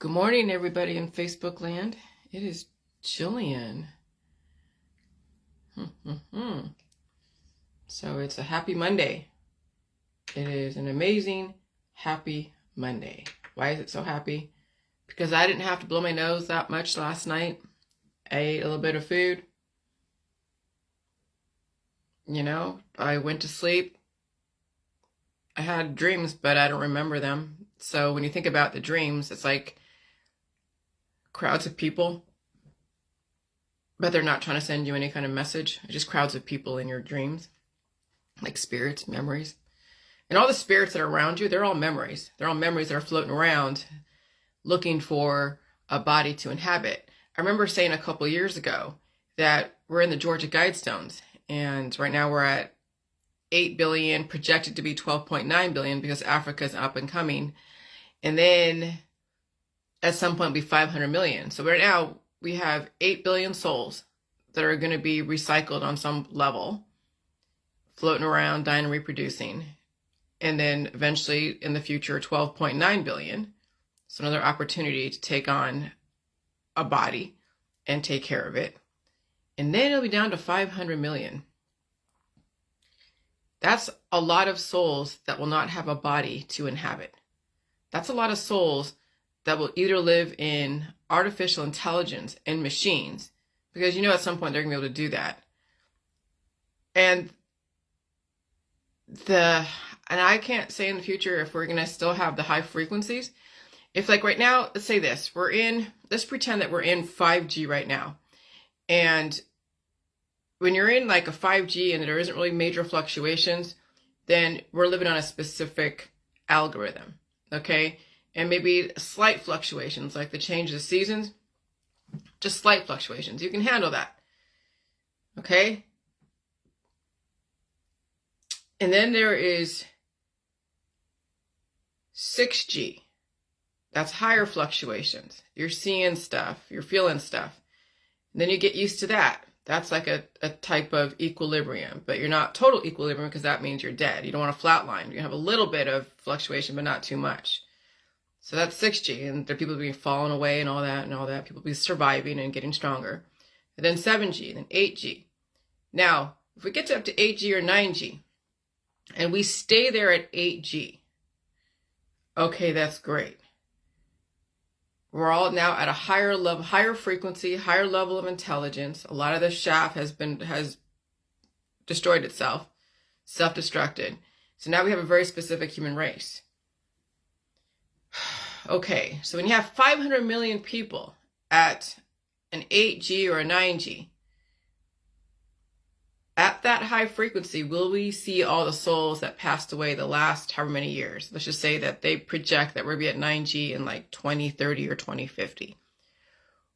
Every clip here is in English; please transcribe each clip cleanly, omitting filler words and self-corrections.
Good morning, everybody in Facebook land. It is Jillian. So it's a happy Monday. It is an amazing, happy Monday. Why is it so happy? Because I didn't have to blow my nose that much last night. I ate a little bit of food. I went to sleep. I had dreams, but I don't remember them. So when you think about the dreams, it's like crowds of people, but they're not trying to send you any kind of message. It's just crowds of people in your dreams, like spirits, memories. And all the spirits that are around you, they're all memories. They're all memories that are floating around looking for a body to inhabit. I remember saying a couple years ago that we're in the Georgia Guidestones, and right now we're at 8 billion, projected to be 12.9 billion because Africa is up and coming. And then at some point be 500 million. So right now we have 8 billion souls that are going to be recycled on some level, floating around, dying and reproducing. And then eventually in the future, 12.9 billion. So another opportunity to take on a body and take care of it. And then it'll be down to 500 million. That's a lot of souls that will not have a body to inhabit. That's a lot of souls that will either live in artificial intelligence and machines, because at some point they're going to be able to do that. And I can't say in the future if we're going to still have the high frequencies. If like right now, let's say this, let's pretend that we're in 5G right now. And when you're in like a 5G and there isn't really major fluctuations, then we're living on a specific algorithm, okay? And maybe slight fluctuations, like the change of seasons, just slight fluctuations. You can handle that, okay? And then there is 6G. That's higher fluctuations. You're seeing stuff, you're feeling stuff. And then you get used to that. That's like a type of equilibrium, but you're not total equilibrium because that means you're dead. You don't want to flatline. You have a little bit of fluctuation, but not too much. So that's 6G, and there are people being falling away and all that. People be surviving and getting stronger. And then 7G, then 8G. Now, if we get up to 8G or 9G, and we stay there at 8G, okay, that's great. We're all now at a higher level, higher frequency, higher level of intelligence. A lot of the shaft has destroyed itself, self-destructed. So now we have a very specific human race. Okay, so when you have 500 million people at an 8G or a 9G, at that high frequency, will we see all the souls that passed away the last however many years? Let's just say that they project that we'll be at 9G in like 2030 or 2050.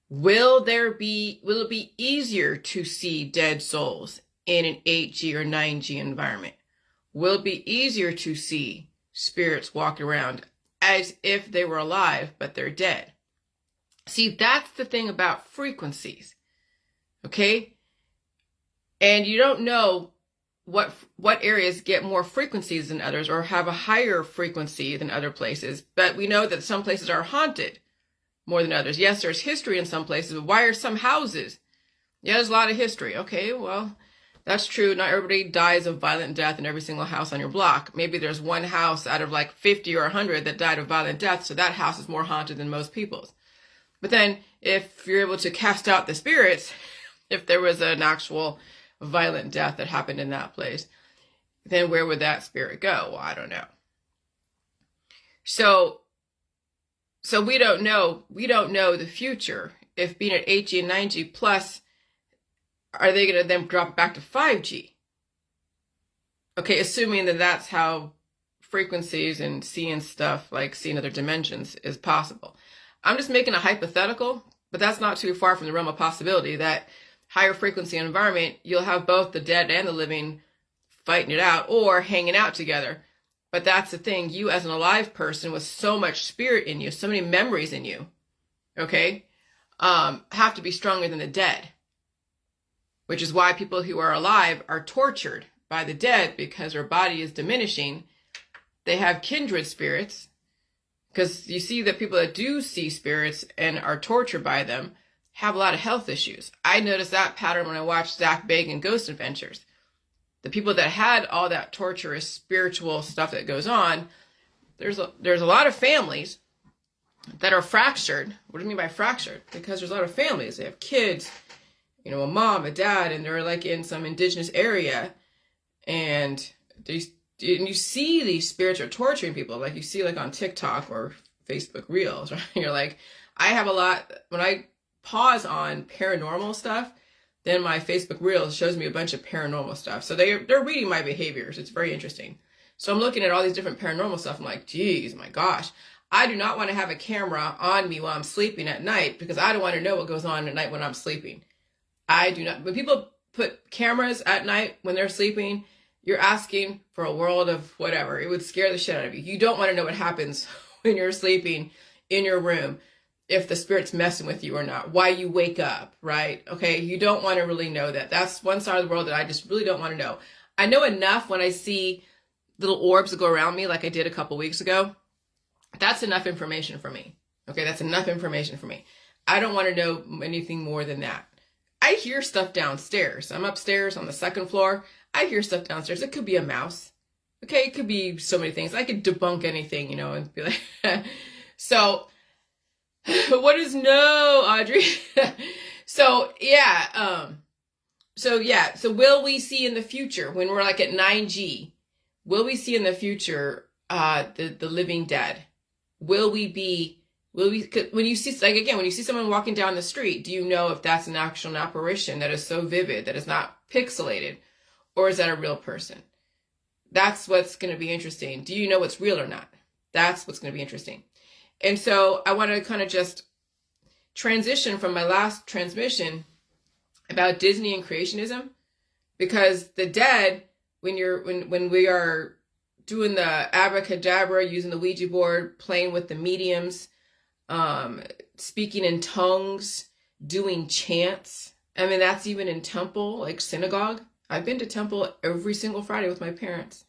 Will it be easier to see dead souls in an 8G or 9G environment? Will it be easier to see spirits walk around as if they were alive, but they're dead? See, that's the thing about frequencies, okay? And you don't know what areas get more frequencies than others or have a higher frequency than other places. But we know that some places are haunted more than others. Yes, there's history in some places, but why are some houses? Yeah, there's a lot of history. Okay, well, that's true. Not everybody dies of violent death in every single house on your block. Maybe there's one house out of like 50 or 100 that died of violent death, so that house is more haunted than most people's. But then if you're able to cast out the spirits, if there was an actual violent death that happened in that place, then where would that spirit go? Well, I don't know. So we don't know the future. If being at 8G and 9G plus, are they going to then drop back to 5G? Okay, assuming that that's how frequencies and seeing stuff, like seeing other dimensions, is possible. I'm just making a hypothetical, but that's not too far from the realm of possibility that higher frequency environment, you'll have both the dead and the living fighting it out or hanging out together. But that's the thing. You as an alive person with so much spirit in you, so many memories in you, okay, have to be stronger than the dead. Which is why people who are alive are tortured by the dead, because their body is diminishing. They have kindred spirits Because you see that people that do see spirits and are tortured by them have a lot of health issues. I noticed that pattern when I watched Zach Bagans' Ghost Adventures. The people that had all that torturous spiritual stuff that goes on, there's a lot of families that are fractured. What do you mean by fractured? Because there's a lot of families. They have kids, you know, a mom, a dad, and they're like in some indigenous area, and you see these spirits are torturing people, like you see like on TikTok or Facebook Reels, right? You're like, I have a lot, when I pause on paranormal stuff, then my Facebook Reels shows me a bunch of paranormal stuff. So they're reading my behaviors. It's very interesting. So I'm looking at all these different paranormal stuff. I'm like, geez, my gosh. I do not want to have a camera on me while I'm sleeping at night because I don't want to know what goes on at night when I'm sleeping. I do not. When people put cameras at night when they're sleeping, you're asking for a world of whatever. It would scare the shit out of you. You don't want to know what happens when you're sleeping in your room, if the spirit's messing with you or not, why you wake up, right? Okay, you don't want to really know that. That's one side of the world that I just really don't want to know. I know enough when I see little orbs that go around me like I did a couple weeks ago. That's enough information for me. Okay, that's enough information for me. I don't want to know anything more than that. I hear stuff downstairs. I'm upstairs on the second floor. I hear stuff downstairs. It could be a mouse. Okay, it could be so many things. I could debunk anything, you know, and be like, so what is no, Audrey? So will we see in the future when we're like at 9G, will we see in the future the living dead? Will we, when you see, like again, when you see someone walking down the street, do you know if that's an actual apparition that is so vivid, that is not pixelated, or is that a real person? That's what's going to be interesting. Do you know what's real or not? That's what's going to be interesting. And so I want to kind of just transition from my last transmission about Disney and creationism, because the dead, when we are doing the abracadabra, using the Ouija board, playing with the mediums, speaking in tongues, doing chants. I mean, that's even in temple, like synagogue. I've been to temple every single Friday with my parents.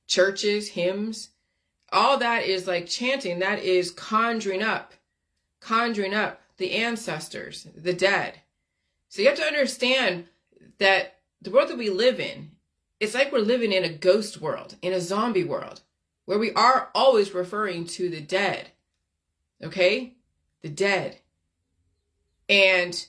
Churches, hymns, all that is like chanting. That is conjuring up the ancestors, the dead. So you have to understand that the world that we live in, it's like we're living in a ghost world, in a zombie world, where we are always referring to the dead. Okay? The dead. And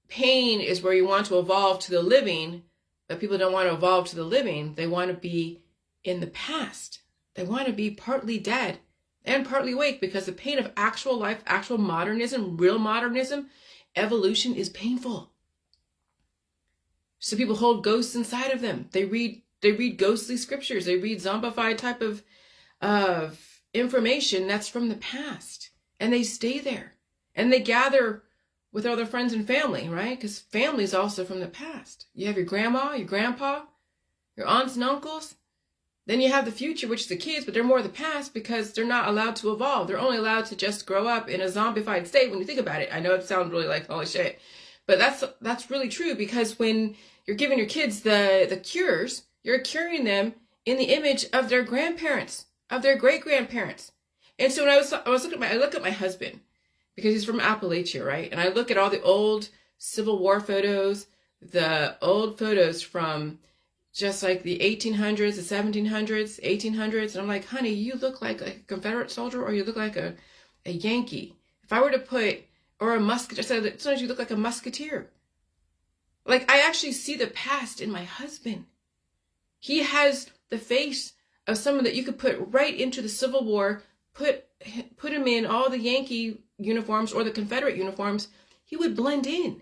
pain is where you want to evolve to the living, but people don't want to evolve to the living. They want to be in the past. They want to be partly dead and partly awake, because the pain of actual life, actual modernism, real modernism, evolution is painful. So people hold ghosts inside of them. They read ghostly scriptures. They read zombified type of information that's from the past. And they stay there. And they gather with other friends and family, right? Because family is also from the past. You have your grandma, your grandpa, your aunts and uncles. Then you have the future, which is the kids, but they're more the past because they're not allowed to evolve. They're only allowed to just grow up in a zombified state when you think about it. I know it sounds really like, holy shit. But that's really true, because when you're giving your kids the cures, you're curing them in the image of their grandparents, of their great-grandparents. And so when I look at my husband, because he's from Appalachia, right? And I look at all the old Civil War photos, the old photos from just like the 1800s, the 1700s, 1800s. And I'm like, honey, you look like a Confederate soldier, or you look like a Yankee. If I were to put, or a musketeer, sometimes you look like a musketeer. Like, I actually see the past in my husband. He has the face of someone that you could put right into the Civil War, put him in all the Yankee uniforms or the Confederate uniforms, he would blend in.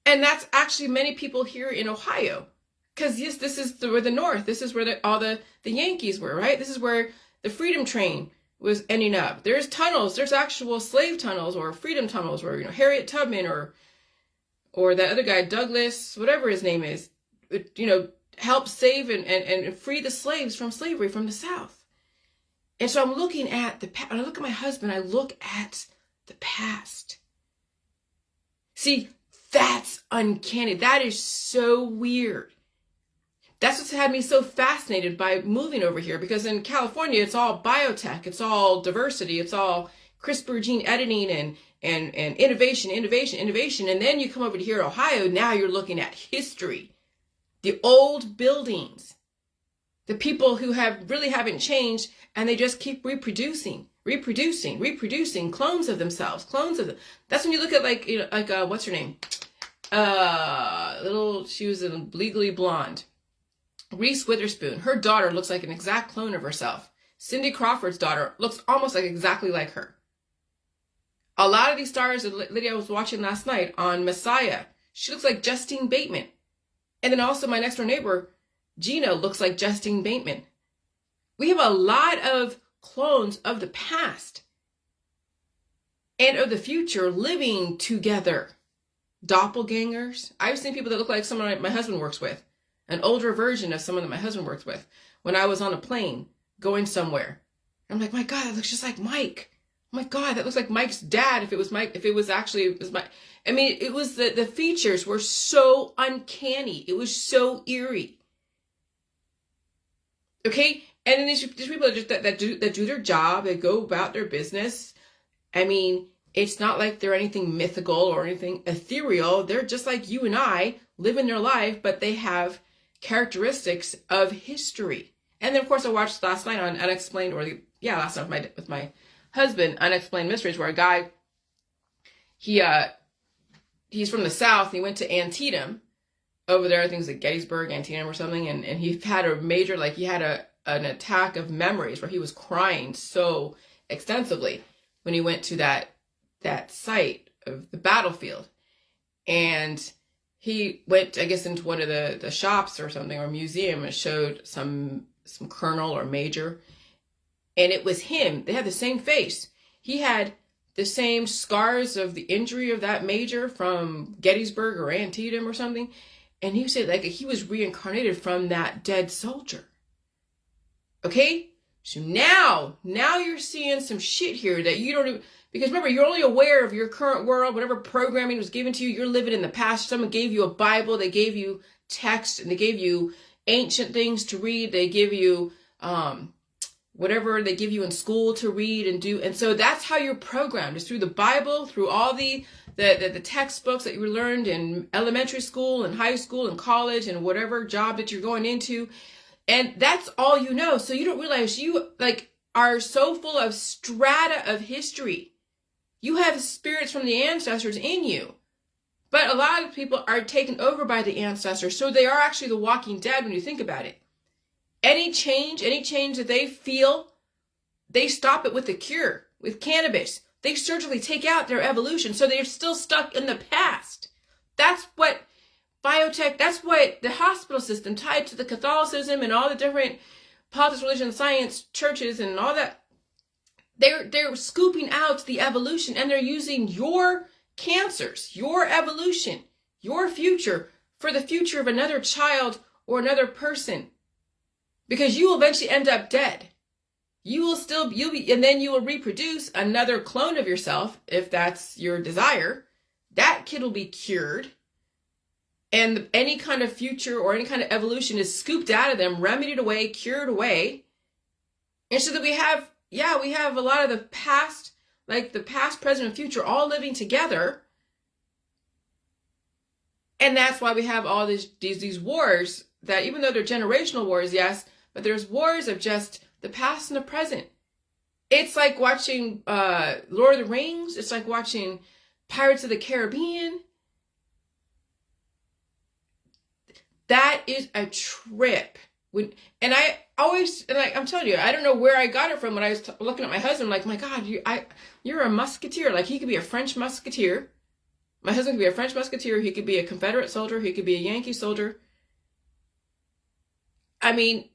And that's actually many people here in Ohio. Because yes, this is where the North, this is where all the Yankees were, right? This is where the Freedom Train was ending up. There's tunnels, there's actual slave tunnels or freedom tunnels where, Harriet Tubman or that other guy, Douglas, whatever his name is, helped save and free the slaves from slavery from the South. And so I'm looking at when I look at my husband, I look at the past. See, that's uncanny. That is so weird. That's what's had me so fascinated by moving over here, because in California, it's all biotech, it's all diversity, it's all CRISPR gene editing and innovation. And then you come over to here, Ohio, now you're looking at history, the old buildings, the people who haven't changed, and they just keep reproducing clones of themselves, That's when you look at what's her name? She was a Legally Blonde. Reese Witherspoon, her daughter looks like an exact clone of herself. Cindy Crawford's daughter looks almost exactly like her. A lot of these stars, the lady I was watching last night on Messiah, she looks like Justine Bateman. And then also my next door neighbor, Gina, looks like Justine Bateman. We have a lot of clones of the past and of the future living together. Doppelgangers. I've seen people that look like someone my husband works with. An older version of someone that my husband works with. When I was on a plane going somewhere, I'm like, my God, that looks just like Mike. Oh my God, that looks like Mike's dad. If it was Mike, if it was actually, it was Mike. I mean, it was the features were so uncanny. It was so eerie. Okay, and then these people that do their job. They go about their business. I mean, it's not like they're anything mythical or anything ethereal. They're just like you and I, living their life, but they have characteristics of history. And then, of course, I watched last night on Unexplained, last night with my husband, Unexplained Mysteries, where a guy, he's from the South. He went to Antietam over there. I think it was at Gettysburg, Antietam or something. And he had a major, he had an attack of memories where he was crying so extensively when he went to that site of the battlefield. And he went, I guess, into one of the shops or something, or museum, and showed some colonel or major. And it was him. They had the same face. He had the same scars of the injury of that major from Gettysburg or Antietam or something. And he said he was reincarnated from that dead soldier. Okay? So now you're seeing some shit here that you don't even, because remember, you're only aware of your current world, whatever programming was given to you, you're living in the past. Someone gave you a Bible, they gave you text, and they gave you ancient things to read. They give you whatever they give you in school to read and do. And so that's how you're programmed, is through the Bible, through all the textbooks that you learned in elementary school and high school and college and whatever job that you're going into. And that's all you know. So you don't realize you are so full of strata of history. You have spirits from the ancestors in you. But a lot of people are taken over by the ancestors. So they are actually the walking dead when you think about it. Any change that they feel, they stop it with a cure, with cannabis. They surgically take out their evolution. So they're still stuck in the past. That's what biotech, that's what the hospital system tied to the Catholicism and all the different politics, religion, science, churches, and all that. They're scooping out the evolution, and they're using your cancers, your evolution, your future for the future of another child or another person. Because you will eventually end up dead. You'll be, and then you will reproduce another clone of yourself, if that's your desire. That kid will be cured. And any kind of future or any kind of evolution is scooped out of them, remedied away, cured away. And so that we have a lot of the past, the past, present, and future all living together. And that's why we have all these wars that, even though they're generational wars, yes, but there's wars of just the past and the present. It's like watching Lord of the Rings. It's like watching Pirates of the Caribbean. That is a trip. I'm telling you, I don't know where I got it from when I was looking at my husband. I'm like, my God, you're a musketeer. He could be a French musketeer. My husband could be a French musketeer. He could be a Confederate soldier. He could be a Yankee soldier. I mean,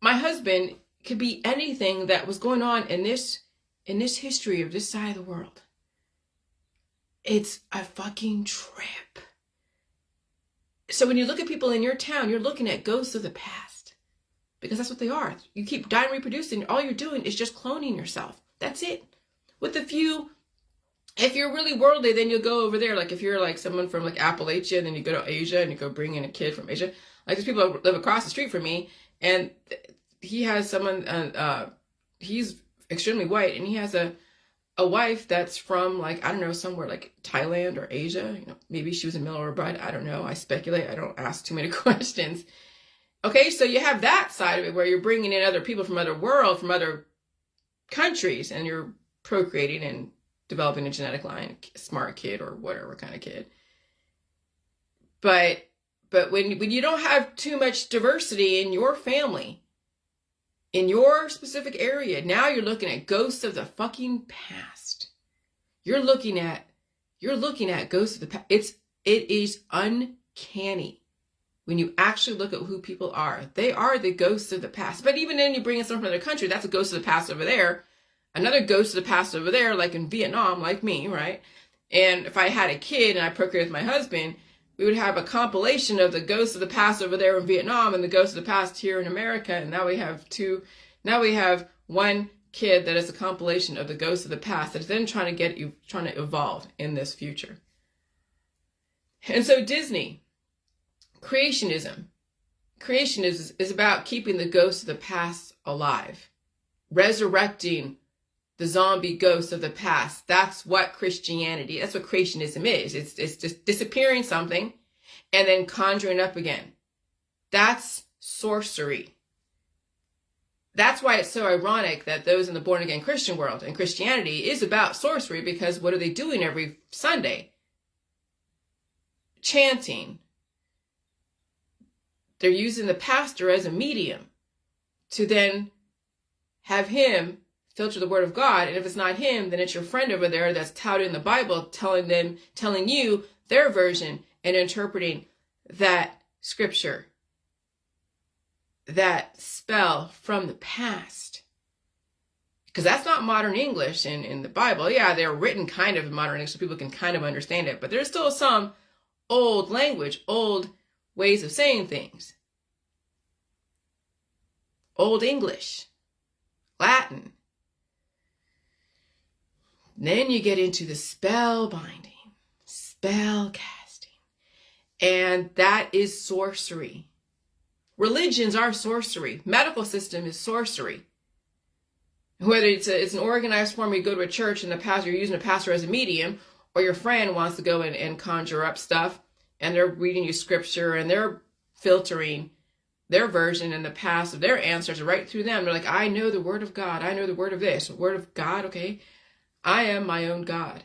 my husband could be anything that was going on in this history of this side of the world. It's a fucking trip. So when you look at people in your town, you're looking at ghosts of the past. Because that's what they are. You keep dying, reproducing. All you're doing is just cloning yourself. That's it. With a few, if you're really worldly, then you'll go over there. If you're someone from Appalachia, then you go to Asia and you go bring in a kid from Asia. Like there's people that live across the street from me, and he has someone, he's extremely white, and he has a wife that's from, like, I don't know, somewhere like Thailand or Asia. You know, maybe she was a middle or a bride. I don't know. I speculate. I don't ask too many questions. Okay, so you have that side of it where you're bringing in other people from other world, from other countries, and you're procreating and developing a genetic line, a smart kid or whatever kind of kid. But when you don't have too much diversity in your family, in your specific area, now you're looking at ghosts of the fucking past. You're looking at ghosts of the past. It is uncanny when you actually look at who people are. They are the ghosts of the past. But even then, you bring in someone from another country, that's a ghost of the past over there. Another ghost of the past over there, like in Vietnam, like me, right? And if I had a kid and I procreated with my husband, we would have a compilation of the ghosts of the past over there in Vietnam and the ghosts of the past here in America. And now we have one kid that is a compilation of the ghosts of the past that is then trying to evolve in this future. And so Disney, creationism is about keeping the ghosts of the past alive, resurrecting the zombie ghosts of the past. That's what Christianity, that's what creationism is. It's just disappearing something and then conjuring up again. That's sorcery. That's why it's so ironic that those in the born-again Christian world and Christianity is about sorcery, because what are they doing every Sunday? Chanting. They're using the pastor as a medium to then have him filter the word of God. And if it's not him, then it's your friend over there that's touting the Bible, telling you their version and interpreting that scripture, that spell from the past. Because that's not modern English in the Bible. Yeah, they're written kind of in modern English so people can kind of understand it. But there's still some old language, old ways of saying things. Old English, Latin. Then you get into the spell binding, spell casting, and that is sorcery. Religions are sorcery. Medical system is sorcery. Whether it's an organized form, you go to a church and you're using a pastor as a medium, or your friend wants to go and conjure up stuff, and they're reading you scripture and they're filtering their version and the past of their answers right through them. They're like, I know the word of God. I know the word of this. Word of God, okay. I am my own God.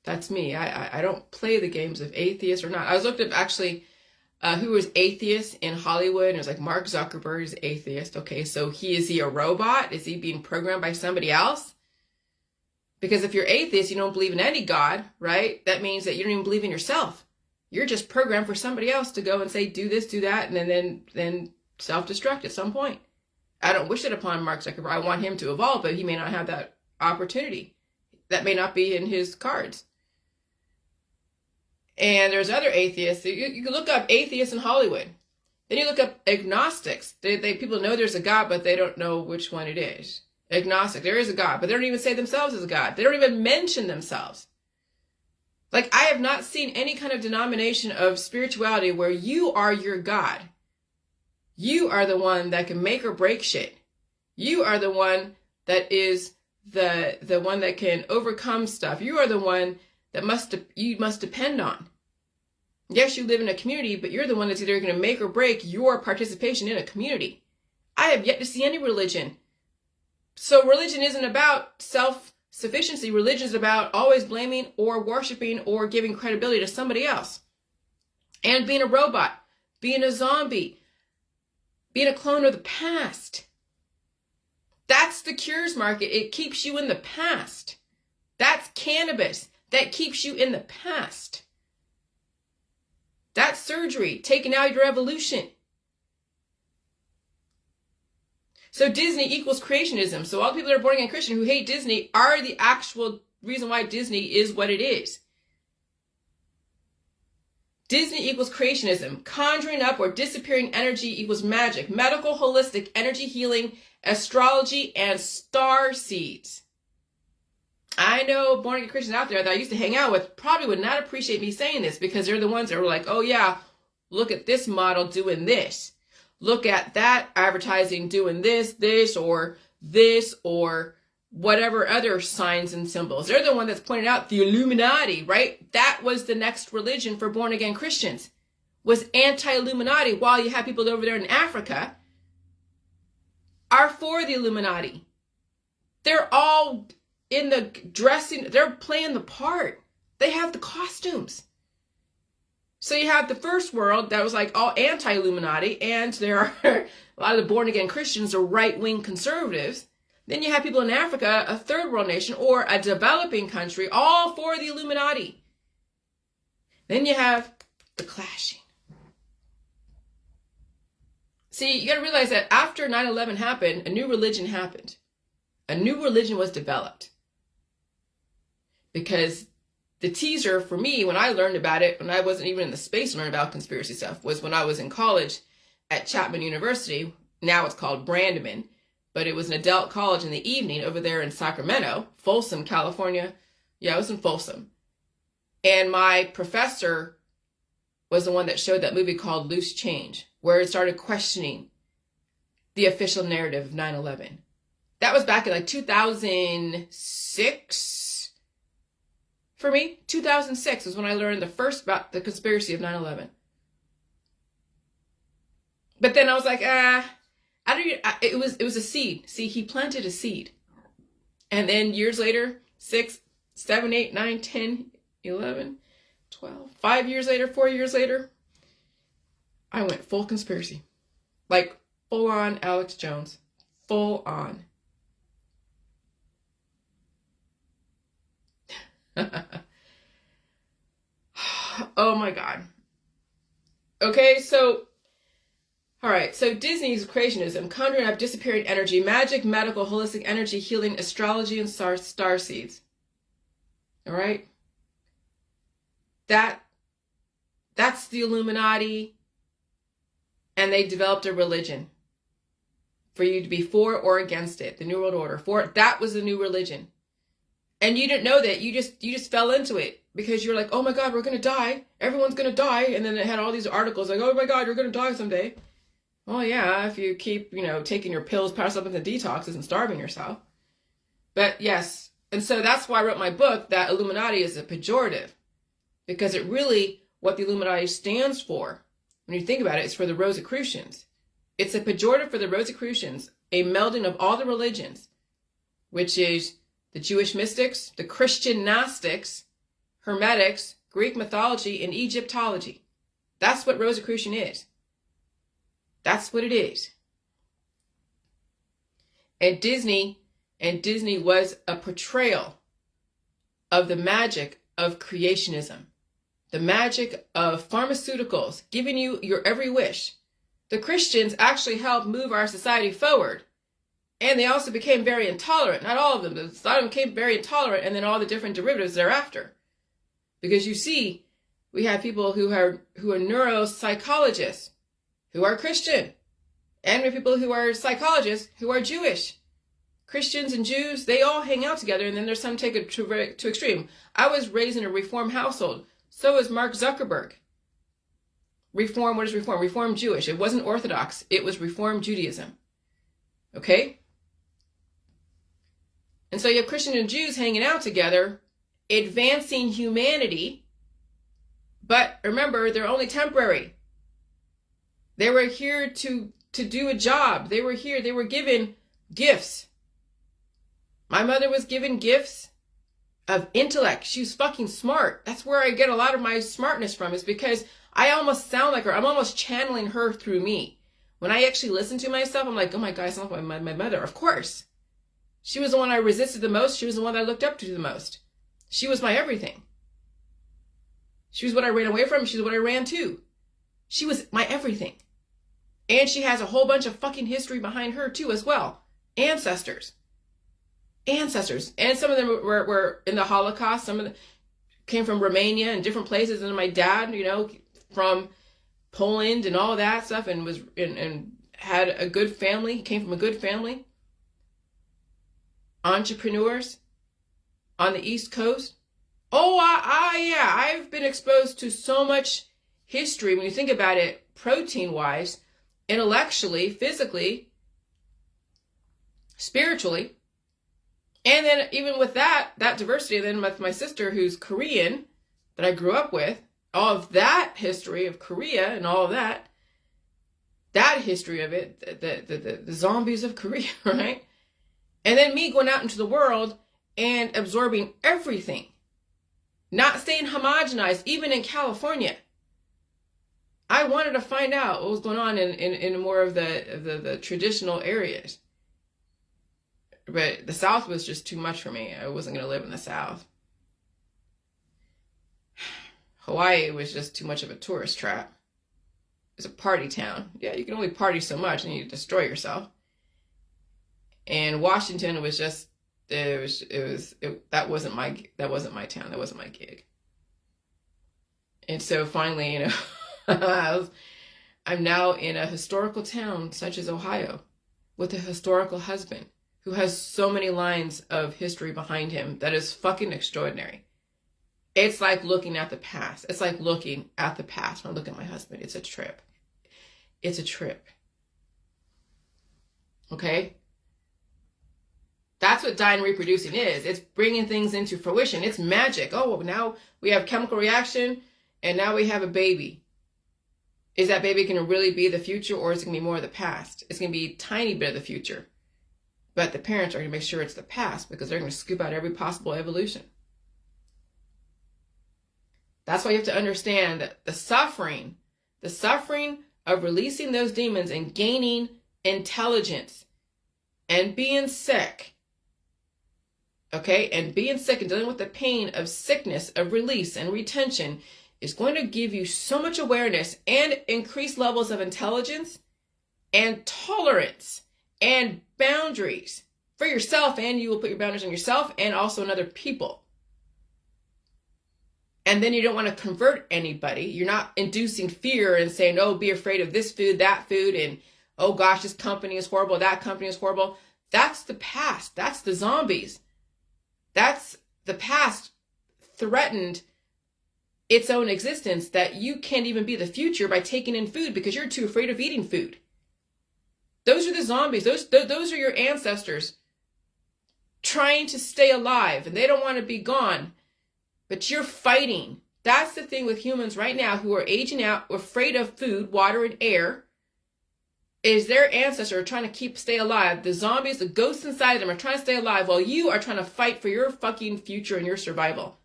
That's me. I don't play the games of atheist or not. I was looked up actually who was atheist in Hollywood, and it was like Mark Zuckerberg is atheist. Okay, so is he a robot? Is he being programmed by somebody else? Because if you're atheist, you don't believe in any God, right? That means that you don't even believe in yourself. You're just programmed for somebody else to go and say, do this, do that, and then self-destruct at some point. I don't wish it upon Mark Zuckerberg. I want him to evolve, but he may not have that opportunity. That may not be in his cards. And there's other atheists. You can look up atheists in Hollywood. Then you look up agnostics. People know there's a God, but they don't know which one it is. Agnostic, there is a God, but they don't even say themselves as a God. They don't even mention themselves. Like, I have not seen any kind of denomination of spirituality where you are your God. You are the one that can make or break shit. You are the one that is the one that can overcome stuff. You are the one that you must depend on. Yes, you live in a community, but you're the one that's either going to make or break your participation in a community. I have yet to see any religion. So religion isn't about self-sufficiency. Religion is about always blaming or worshiping or giving credibility to somebody else. And being a robot, being a zombie, being a clone of the past. That's the cures market. It keeps you in the past. That's cannabis. That keeps you in the past. That's surgery, taking out your evolution. So Disney equals creationism. So all the people that are born again Christian who hate Disney are the actual reason why Disney is what it is. Disney equals creationism. Conjuring up or disappearing energy equals magic. Medical, holistic, energy healing, astrology, and star seeds. I know born again Christians out there that I used to hang out with probably would not appreciate me saying this, because they're the ones that were like, oh yeah, look at this model doing this. Look at that advertising doing this, or whatever other signs and symbols. They're the one that's pointed out the Illuminati, right? That was the next religion for born again Christians, was anti-Illuminati, while you have people over there in Africa are for the Illuminati. They're all in the dressing, they're playing the part. They have the costumes. So you have the first world that was like all anti-Illuminati, and there are a lot of the born-again Christians are right-wing conservatives. Then you have people in Africa, a third world nation, or a developing country, all for the Illuminati. Then you have the clashing. See, you got to realize that after 9/11 happened, a new religion happened. A new religion was developed. Because the teaser for me, when I learned about it, when I wasn't even in the space to learn about conspiracy stuff, was when I was in college at Chapman University. Now it's called Brandman, but it was an adult college in the evening over there in Sacramento, Folsom, California. Yeah, I was in Folsom. And my professor was the one that showed that movie called Loose Change, where it started questioning the official narrative of 9/11. That was back in like 2006. For me, 2006 was when I learned the first about the conspiracy of 9/11. But then I was like, it was a seed. See, he planted a seed. And then years later, 6, 7, 8, 9, 10, 11, 12, 5 years later, 4 years later, I went full conspiracy. Like full on Alex Jones. Full on. Oh my God. Okay, so, all right, so Disney's creationism, conjuring up disappearing energy, magic, medical, holistic energy, healing, astrology, and star seeds. All right? That's the Illuminati, and they developed a religion for you to be for or against it, the New World Order. That was the new religion. And you didn't know that. You just fell into it because you're like, oh my God, we're going to die. Everyone's going to die. And then it had all these articles like, oh my God, you're going to die someday. Well, yeah, if you keep, taking your pills, pass up into detoxes and starving yourself. But yes. And so that's why I wrote my book that Illuminati is a pejorative, because it really, what the Illuminati stands for, when you think about it, is for the Rosicrucians. It's a pejorative for the Rosicrucians, a melding of all the religions, which is the Jewish mystics, the Christian Gnostics, Hermetics, Greek mythology, and Egyptology. That's what Rosicrucian is. That's what it is. And Disney was a portrayal of the magic of creationism, the magic of pharmaceuticals, giving you your every wish. The Christians actually helped move our society forward. And they also became very intolerant. Not all of them, but a lot of them became very intolerant, and then all the different derivatives thereafter. Because you see, we have people who are neuropsychologists, who are Christian. And we have people who are psychologists, who are Jewish. Christians and Jews, they all hang out together, and then there's some take it to extreme. I was raised in a Reform household. So was Mark Zuckerberg. Reform, what is Reform? Reform Jewish. It wasn't Orthodox. It was Reform Judaism. Okay? And so you have Christians and Jews hanging out together, advancing humanity. But remember, they're only temporary. They were here to do a job. They were here. They were given gifts. My mother was given gifts of intellect. She was fucking smart. That's where I get a lot of my smartness from, is because I almost sound like her. I'm almost channeling her through me. When I actually listen to myself, I'm like, oh my God, I sound like my mother. Of course. She was the one I resisted the most. She was the one that I looked up to the most. She was my everything. She was what I ran away from. She was what I ran to. She was my everything. And she has a whole bunch of fucking history behind her too as well. Ancestors. And some of them were in the Holocaust. Some of them came from Romania and different places. And my dad, from Poland and all that stuff, and was and had a good family. He came from a good family. Entrepreneurs. on the East Coast. Oh, yeah, I've been exposed to so much history when you think about it, protein-wise, intellectually, physically, spiritually. And then even with that diversity, then with my sister who's Korean, that I grew up with, all of that history of Korea and all of that history of it, the zombies of Korea, right? And then me going out into the world and absorbing everything, not staying homogenized, even in California. I wanted to find out what was going on in more of the traditional areas. But the South was just too much for me. I wasn't going to live in the South. Hawaii was just too much of a tourist trap. It's a party town. Yeah, you can only party so much and you destroy yourself. And Washington was just, that wasn't my town. That wasn't my gig. And so finally, I'm now in a historical town such as Ohio with a historical husband who has so many lines of history behind him that is fucking extraordinary. It's like looking at the past. It's like looking at the past when I look at my husband. It's a trip. It's a trip. Okay? That's what dying and reproducing is. It's bringing things into fruition. It's magic. Oh, well, now we have chemical reaction and now we have a baby. Is that baby going to really be the future, or is it going to be more of the past? It's going to be a tiny bit of the future. But the parents are going to make sure it's the past because they're going to scoop out every possible evolution. That's why you have to understand that the suffering of releasing those demons and gaining intelligence and being sick, okay, and being sick and dealing with the pain of sickness, of release and retention is going to give you so much awareness and increased levels of intelligence and tolerance and boundaries for yourself, and you will put your boundaries on yourself and also on other people. And then you don't want to convert anybody. You're not inducing fear and saying, oh, be afraid of this food, that food, and oh gosh, this company is horrible, that company is horrible. That's the past. That's the zombies. That's the past threatened its own existence, that you can't even be the future by taking in food because you're too afraid of eating food. Those are the zombies. Those are your ancestors trying to stay alive, and they don't want to be gone, but you're fighting. That's the thing with humans right now who are aging out, afraid of food, water, and air, is their ancestors are trying to stay alive. The zombies, the ghosts inside of them are trying to stay alive while you are trying to fight for your fucking future and your survival.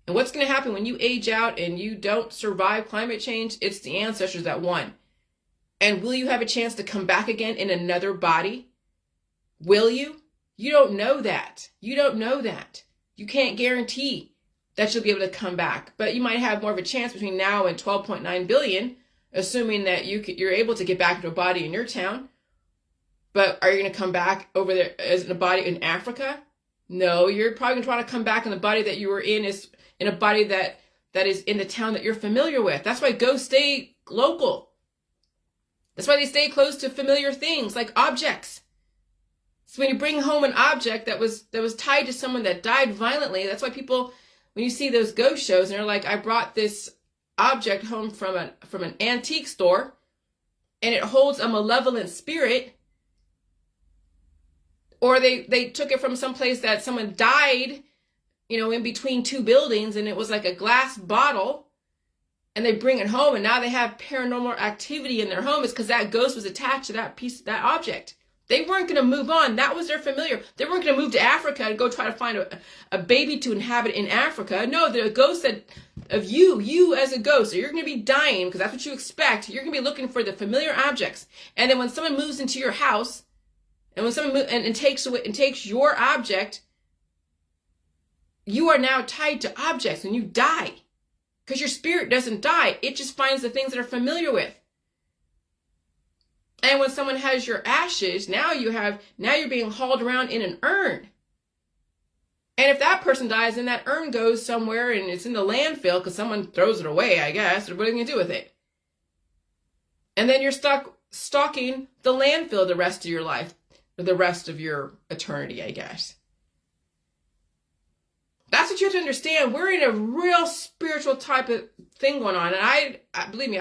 And what's going to happen when you age out and you don't survive climate change? It's the ancestors that won. And will you have a chance to come back again in another body? Will you? You don't know that. You don't know that. You can't guarantee that you'll be able to come back. But you might have more of a chance between now and 12.9 billion, assuming that you're able to get back into a body in your town. But are you going to come back over there as in a body in Africa? No, you're probably going to try to come back in the body that you were in, is in a body that is in the town that you're familiar with. That's why ghosts stay local. That's why they stay close to familiar things like objects. So when you bring home an object that was tied to someone that died violently, that's why people, when you see those ghost shows and they're like, I brought this object home from an antique store and it holds a malevolent spirit, or they took it from someplace that someone died, in between two buildings, and it was like a glass bottle, and they bring it home and now they have paranormal activity in their home, is because that ghost was attached to that that object. They weren't going to move on. That was their familiar. They weren't going to move to Africa and go try to find a baby to inhabit in Africa. No, the ghost said of you as a ghost, so you're going to be dying because that's what you expect. You're going to be looking for the familiar objects. And then when someone moves into your house, and when someone and takes your object, you are now tied to objects when you die. Because your spirit doesn't die. It just finds the things that are familiar with. And when someone has your ashes, now you're being hauled around in an urn. And if that person dies, then that urn goes somewhere and it's in the landfill because someone throws it away, I guess. Or what are you going to do with it? And then you're stuck stalking the landfill the rest of your life, or the rest of your eternity, I guess. That's what you have to understand. We're in a real spiritual type of thing going on. And I believe me,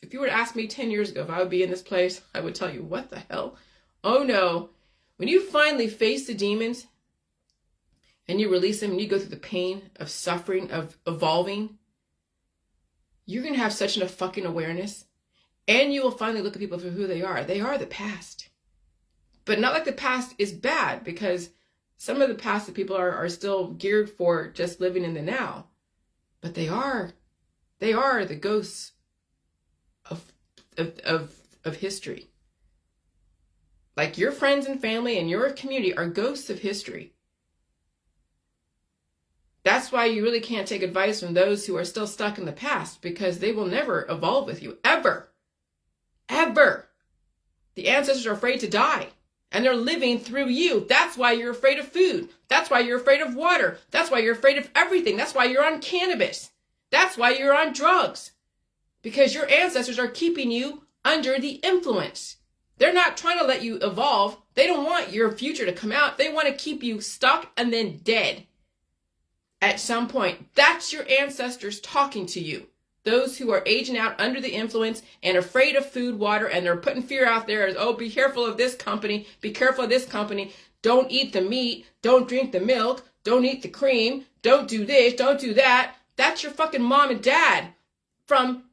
if you were to ask me 10 years ago if I would be in this place, I would tell you, what the hell? Oh no. When you finally face the demons and you release them and you go through the pain of suffering, of evolving, you're going to have such a fucking awareness. And you will finally look at people for who they are. They are the past. But not like the past is bad, because some of the past that people are still geared for just living in the now. But they are the ghosts of history. Like your friends and family and your community are ghosts of history. That's why you really can't take advice from those who are still stuck in the past, because they will never evolve with you, ever. Ever. The ancestors are afraid to die, and they're living through you. That's why you're afraid of food. That's why you're afraid of water. That's why you're afraid of everything. That's why you're on cannabis. That's why you're on drugs. Because your ancestors are keeping you under the influence. They're not trying to let you evolve. They don't want your future to come out. They want to keep you stuck and then dead at some point. That's your ancestors talking to you. Those who are aging out under the influence and afraid of food, water, and they're putting fear out there as, oh, be careful of this company. Be careful of this company. Don't eat the meat. Don't drink the milk. Don't eat the cream. Don't do this. Don't do that. That's your fucking mom and dad from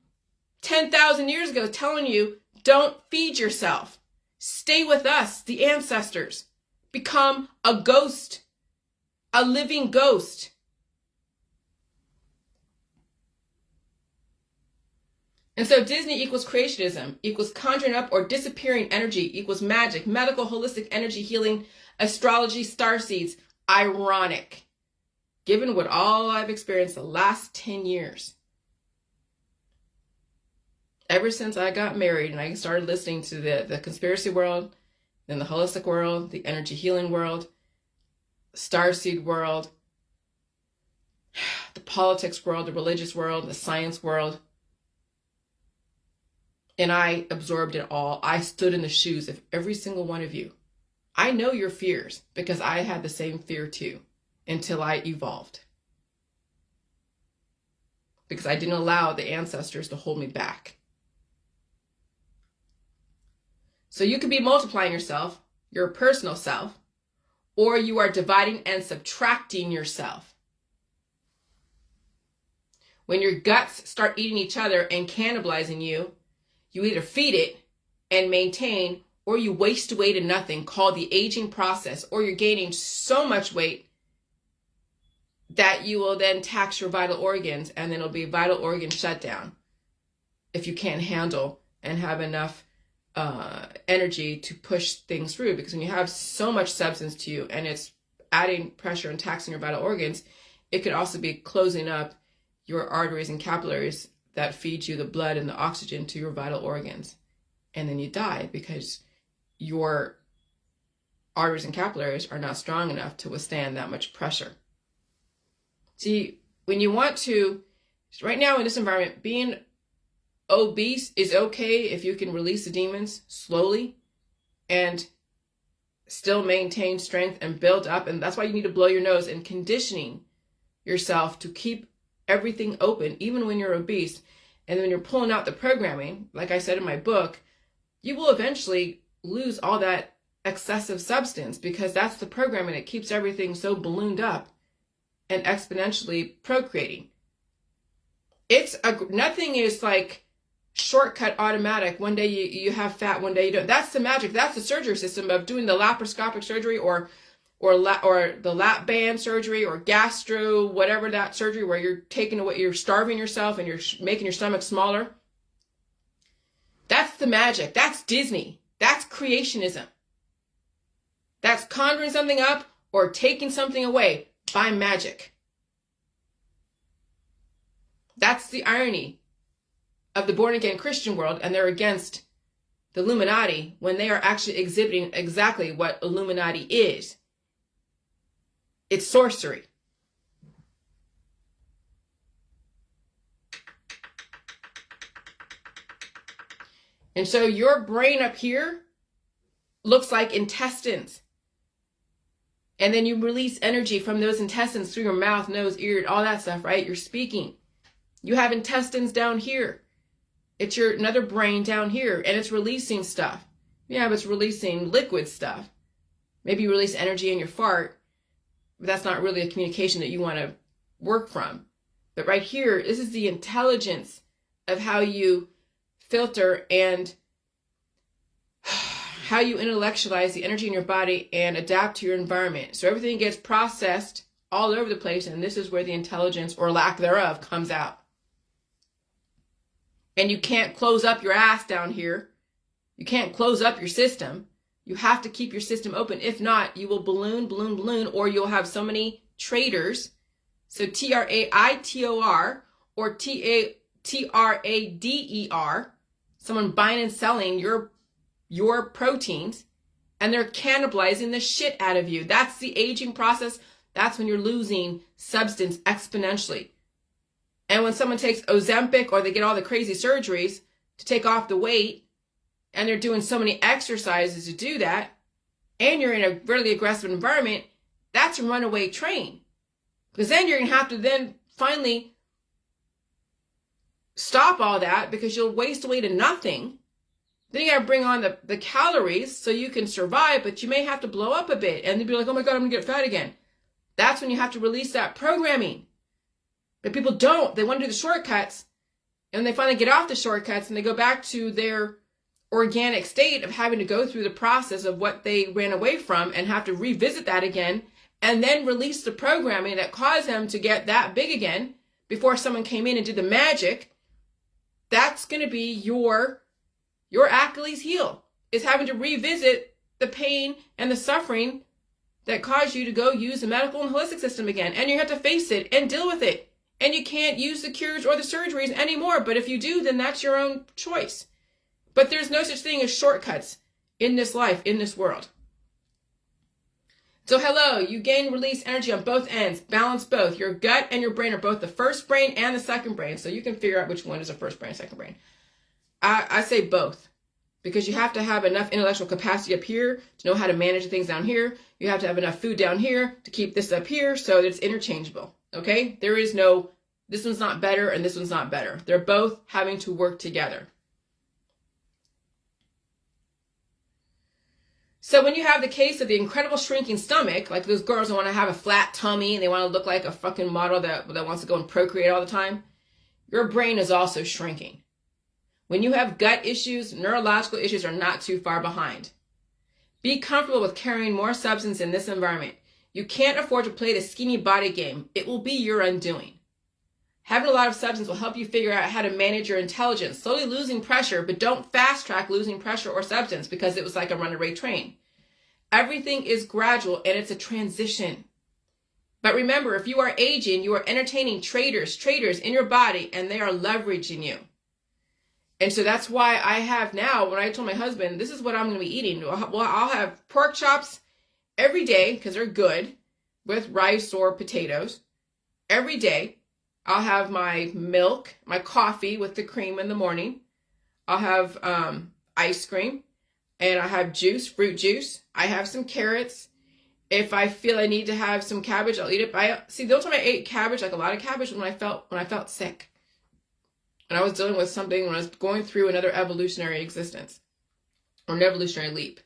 10,000 years ago telling you, don't feed yourself. Stay with us, the ancestors. Become a ghost, a living ghost. And so Disney equals creationism, equals conjuring up or disappearing energy, equals magic, medical, holistic energy healing, astrology, starseeds. Ironic, given what all I've experienced the last 10 years. Ever since I got married and I started listening to the conspiracy world, then the holistic world, the energy healing world, starseed world, the politics world, the religious world, the science world, and I absorbed it all. I stood in the shoes of every single one of you. I know your fears because I had the same fear too until I evolved. Because I didn't allow the ancestors to hold me back. So you could be multiplying yourself, your personal self, or you are dividing and subtracting yourself. When your guts start eating each other and cannibalizing you, you either feed it and maintain, or you waste away to nothing, called the aging process, or you're gaining so much weight that you will then tax your vital organs, and then it'll be vital organ shutdown if you can't handle and have enough energy to push things through. Because when you have so much substance to you and it's adding pressure and taxing your vital organs, it could also be closing up your arteries and capillaries that feed you the blood and the oxygen to your vital organs. And then you die because your arteries and capillaries are not strong enough to withstand that much pressure. See, when you want to, right now in this environment, being obese is okay if you can release the demons slowly and still maintain strength and build up. And that's why you need to blow your nose and conditioning yourself to keep everything open, even when you're obese. And when you're pulling out the programming, like I said in my book, you will eventually lose all that excessive substance, because that's the programming that keeps everything so ballooned up and exponentially procreating. Nothing is like shortcut automatic. One day you have fat, one day you don't. That's the magic. That's the surgery system of doing the laparoscopic surgery or the lap band surgery or gastro, whatever that surgery where you're taking away, you're starving yourself and you're making your stomach smaller. That's the magic. That's Disney. That's creationism. That's conjuring something up or taking something away by magic. That's the irony of the born-again Christian world, and they're against the Illuminati when they are actually exhibiting exactly what Illuminati is. It's sorcery. And so your brain up here looks like intestines. And then you release energy from those intestines through your mouth, nose, ear, all that stuff, right? You're speaking. You have intestines down here. It's your another brain down here, and it's releasing stuff. Yeah, but it's releasing liquid stuff. Maybe you release energy in your fart, but that's not really a communication that you want to work from. But right here, this is the intelligence of how you filter and how you intellectualize the energy in your body and adapt to your environment. So everything gets processed all over the place, and this is where the intelligence or lack thereof comes out. And you can't close up your ass down here. You can't close up your system. You have to keep your system open. If not, you will balloon, or you'll have so many traders. So TRAITOR or TRADER, someone buying and selling your proteins, and they're cannibalizing the shit out of you. That's the aging process. That's when you're losing substance exponentially. And when someone takes Ozempic or they get all the crazy surgeries to take off the weight, and they're doing so many exercises to do that, and you're in a really aggressive environment, that's a runaway train. Because then you're going to have to then finally stop all that because you'll waste away to nothing. Then you got to bring on the calories so you can survive, but you may have to blow up a bit. And they'll be like, oh my God, I'm going to get fat again. That's when you have to release that programming. But people don't. They want to do the shortcuts. And they finally get off the shortcuts and they go back to their organic state of having to go through the process of what they ran away from and have to revisit that again and then release the programming that caused them to get that big again before someone came in and did the magic. That's going to be your Achilles heel, is having to revisit the pain and the suffering that caused you to go use the medical and holistic system again. And you have to face it and deal with it. And you can't use the cures or the surgeries anymore. But if you do, then that's your own choice. But there's no such thing as shortcuts in this life, in this world. So hello, you gain, release energy on both ends. Balance both. Your gut and your brain are both the first brain and the second brain. So you can figure out which one is the first brain, second brain. I say both. Because you have to have enough intellectual capacity up here to know how to manage things down here. You have to have enough food down here to keep this up here so that it's interchangeable. Okay? There is no, this one's not better and this one's not better. They're both having to work together. So when you have the case of the incredible shrinking stomach, like those girls that want to have a flat tummy and they want to look like a fucking model that wants to go and procreate all the time, your brain is also shrinking. When you have gut issues, neurological issues are not too far behind. Be comfortable with carrying more substance in this environment. You can't afford to play the skinny body game. It will be your undoing. Having a lot of substance will help you figure out how to manage your intelligence, slowly losing pressure, but don't fast track losing pressure or substance because it was like a runaway train. Everything is gradual and it's a transition. But remember, if you are aging, you are entertaining traders in your body, and they are leveraging you. And so that's why I have now, when I told my husband, this is what I'm going to be eating. Well, I'll have pork chops every day because they're good with rice or potatoes. Every day. I'll have my milk, my coffee with the cream in the morning. I'll have ice cream, and I have juice, fruit juice. I have some carrots. If I feel I need to have some cabbage, I'll eat it. The only time I ate cabbage, like a lot of cabbage, when I felt sick. And I was dealing with something when I was going through another evolutionary existence or an evolutionary leap.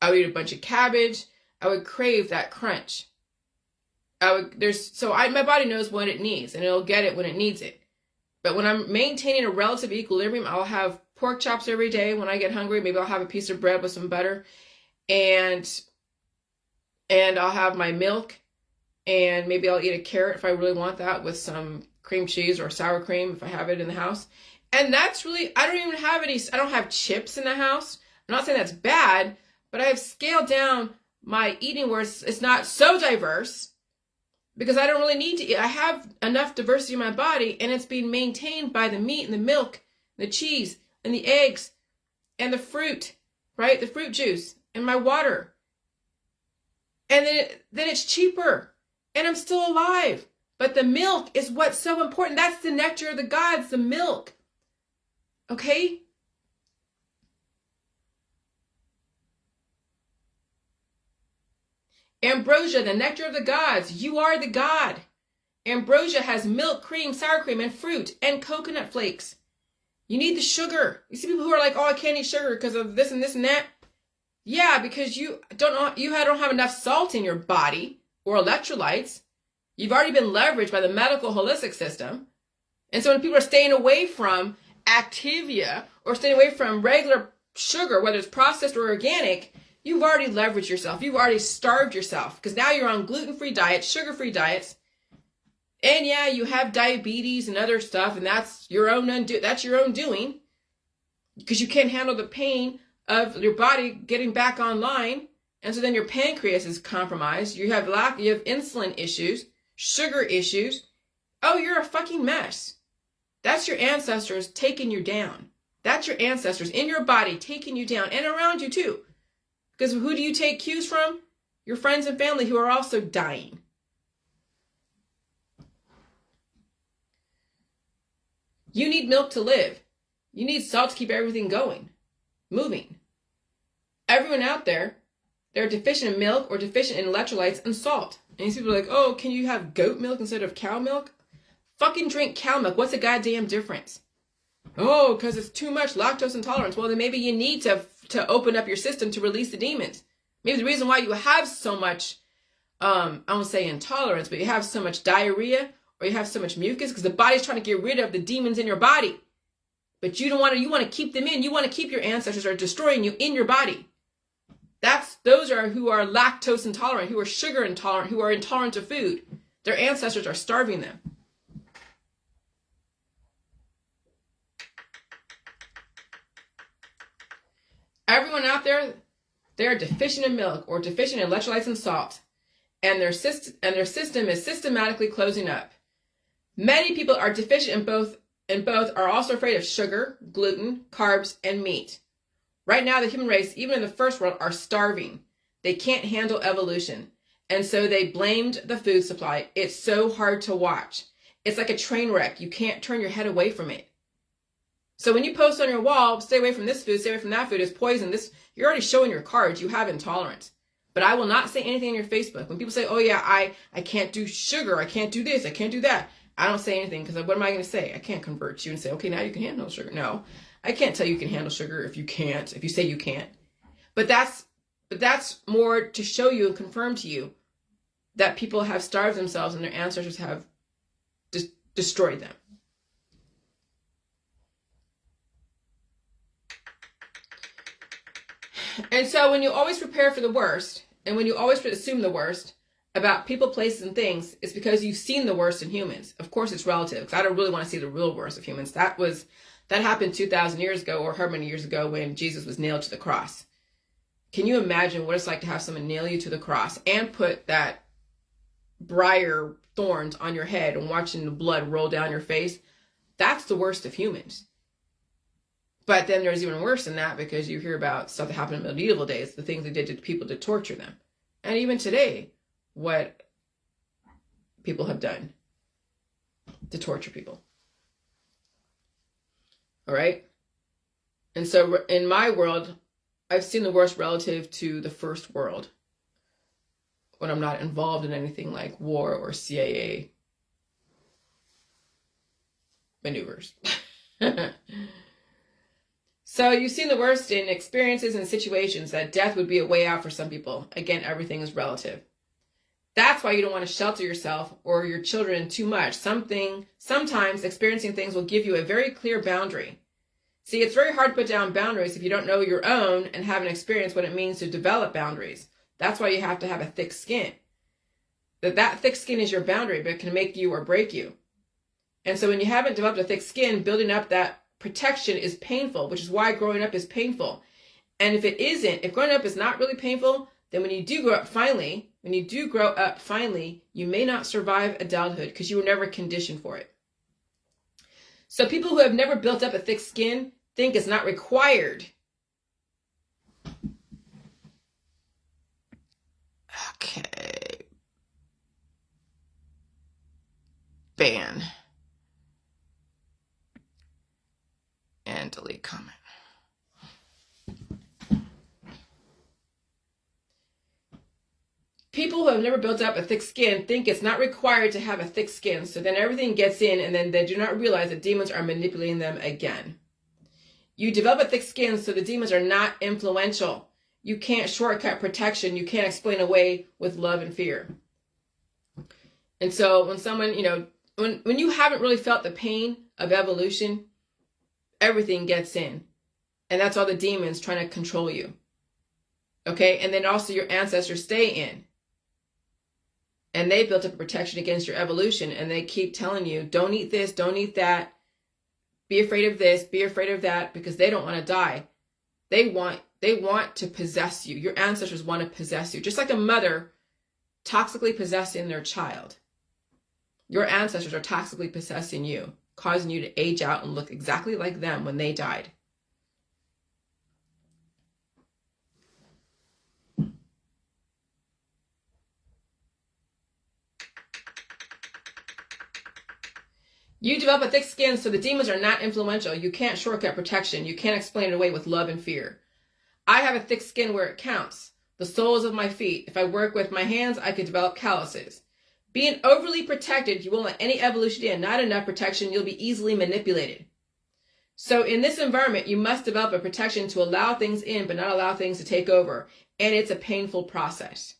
I would eat a bunch of cabbage. I would crave that crunch. My body knows what it needs, and it'll get it when it needs it. But when I'm maintaining a relative equilibrium, I'll have pork chops every day. When I get hungry, maybe I'll have a piece of bread with some butter, and I'll have my milk, and maybe I'll eat a carrot if I really want that with some cream cheese or sour cream if I have it in the house. And that's really, I don't have chips in the house. I'm not saying that's bad, but I have scaled down my eating where it's not so diverse. Because I don't really need to eat. I have enough diversity in my body, and it's being maintained by the meat and the milk, the cheese and the eggs and the fruit, right? The fruit juice and my water. And then it's cheaper, and I'm still alive. But the milk is what's so important. That's the nectar of the gods, the milk. Okay? Ambrosia, the nectar of the gods. You are the god. Ambrosia has milk, cream, sour cream, and fruit, and coconut flakes. You need the sugar. You see people who are like, oh, I can't eat sugar because of this and this and that. Yeah, because you don't have enough salt in your body or electrolytes. You've already been leveraged by the medical holistic system. And so when people are staying away from Activia or staying away from regular sugar, whether it's processed or organic, you've already leveraged yourself. You've already starved yourself because now you're on gluten-free diets, sugar-free diets. And yeah, you have diabetes and other stuff, and that's your own doing because you can't handle the pain of your body getting back online. And so then your pancreas is compromised. You have insulin issues, sugar issues. Oh, you're a fucking mess. That's your ancestors taking you down. That's your ancestors in your body taking you down and around you too. Because who do you take cues from? Your friends and family who are also dying. You need milk to live. You need salt to keep everything going, moving. Everyone out there, they're deficient in milk or deficient in electrolytes and salt. And these people are like, oh, can you have goat milk instead of cow milk? Fucking drink cow milk. What's the goddamn difference? Oh, because it's too much lactose intolerance. Well, then maybe you need to open up your system to release the demons. Maybe the reason why you have so much, I won't say intolerance, but you have so much diarrhea or you have so much mucus because the body's trying to get rid of the demons in your body. But you want to keep them in. You want to keep your ancestors are destroying you in your body. Those are who are lactose intolerant, who are sugar intolerant, who are intolerant to food. Their ancestors are starving them. Everyone out there, they're deficient in milk or deficient in electrolytes and salt, and their system is systematically closing up. Many people are deficient in both are also afraid of sugar, gluten, carbs, and meat. Right now, the human race, even in the first world, are starving. They can't handle evolution. And so they blamed the food supply. It's so hard to watch. It's like a train wreck. You can't turn your head away from it. So when you post on your wall, stay away from this food, stay away from that food, it's poison. You're already showing your cards. You have intolerance. But I will not say anything on your Facebook. When people say, oh yeah, I can't do sugar, I can't do this, I can't do that. I don't say anything because what am I going to say? I can't convert you and say, okay, now you can handle sugar. No, I can't tell you can handle sugar if you say you can't. But that's more to show you and confirm to you that people have starved themselves and their ancestors have destroyed them. And so when you always prepare for the worst, and when you always assume the worst about people, places, and things, it's because you've seen the worst in humans. Of course, it's relative, because I don't really want to see the real worst of humans. That happened 2,000 years ago, or however many years ago, when Jesus was nailed to the cross. Can you imagine what it's like to have someone nail you to the cross and put that briar thorns on your head and watching the blood roll down your face? That's the worst of humans. But then there's even worse than that, because you hear about stuff that happened in medieval days, the things they did to people to torture them. And even today, what people have done to torture people. All right? And so in my world, I've seen the worst relative to the first world, when I'm not involved in anything like war or CIA maneuvers. So you've seen the worst in experiences and situations that death would be a way out for some people. Again, everything is relative. That's why you don't want to shelter yourself or your children too much. Sometimes experiencing things will give you a very clear boundary. See, it's very hard to put down boundaries if you don't know your own and haven't experienced what it means to develop boundaries. That's why you have to have a thick skin. That thick skin is your boundary, but it can make you or break you. And so when you haven't developed a thick skin, building up that protection is painful, which is why growing up is painful. And if growing up is not really painful, then when you do grow up finally, you may not survive adulthood because you were never conditioned for it. So people who have never built up a thick skin think it's not required. Okay. Ban. And delete comment. People who have never built up a thick skin think it's not required to have a thick skin. So then everything gets in, and then they do not realize that demons are manipulating them again. You develop a thick skin so the demons are not influential. You can't shortcut protection. You can't explain away with love and fear. And so when someone, when you haven't really felt the pain of evolution, everything gets in. And that's all the demons trying to control you. Okay? And then also your ancestors stay in. And they built up a protection against your evolution. And they keep telling you, don't eat this, don't eat that. Be afraid of this, be afraid of that, because they don't want to die. They want to possess you. Your ancestors want to possess you. Just like a mother toxically possessing their child. Your ancestors are toxically possessing you, causing you to age out and look exactly like them when they died. You develop a thick skin so the demons are not influential. You can't shortcut protection. You can't explain it away with love and fear. I have a thick skin where it counts. The soles of my feet. If I work with my hands, I could develop calluses. Being overly protected, you won't let any evolution in. Not enough protection, you'll be easily manipulated. So in this environment, you must develop a protection to allow things in, but not allow things to take over. And it's a painful process.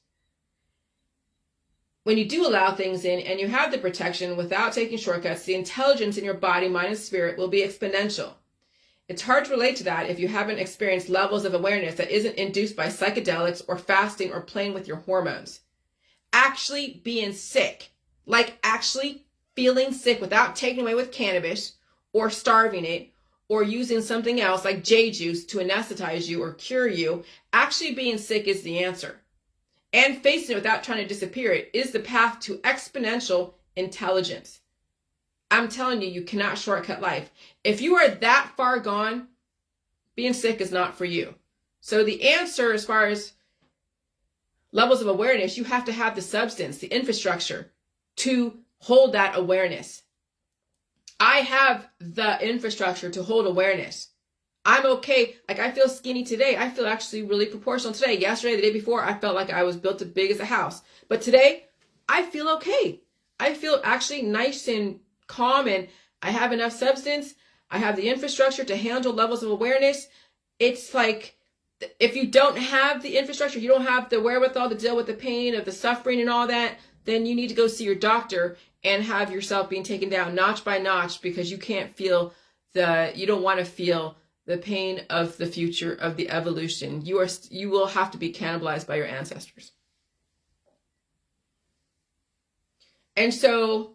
When you do allow things in and you have the protection without taking shortcuts, the intelligence in your body, mind, and spirit will be exponential. It's hard to relate to that if you haven't experienced levels of awareness that isn't induced by psychedelics or fasting or playing with your hormones. Actually being sick, like actually feeling sick without taking away with cannabis or starving it or using something else like J juice to anesthetize you or cure you, actually being sick is the answer. And facing it without trying to disappear it is the path to exponential intelligence. I'm telling you, you cannot shortcut life. If you are that far gone, being sick is not for you. So the answer as far as levels of awareness, you have to have the substance, the infrastructure to hold that awareness. I have the infrastructure to hold awareness. I'm okay. Like I feel skinny today. I feel actually really proportional today. Yesterday, the day before, I felt like I was built as big as a house. But today, I feel okay. I feel actually nice and calm, and I have enough substance. I have the infrastructure to handle levels of awareness. It's like if you don't have the infrastructure, you don't have the wherewithal to deal with the pain of the suffering and all that, then you need to go see your doctor and have yourself being taken down notch by notch because you can't feel you don't want to feel the pain of the future of the evolution. You will have to be cannibalized by your ancestors. And so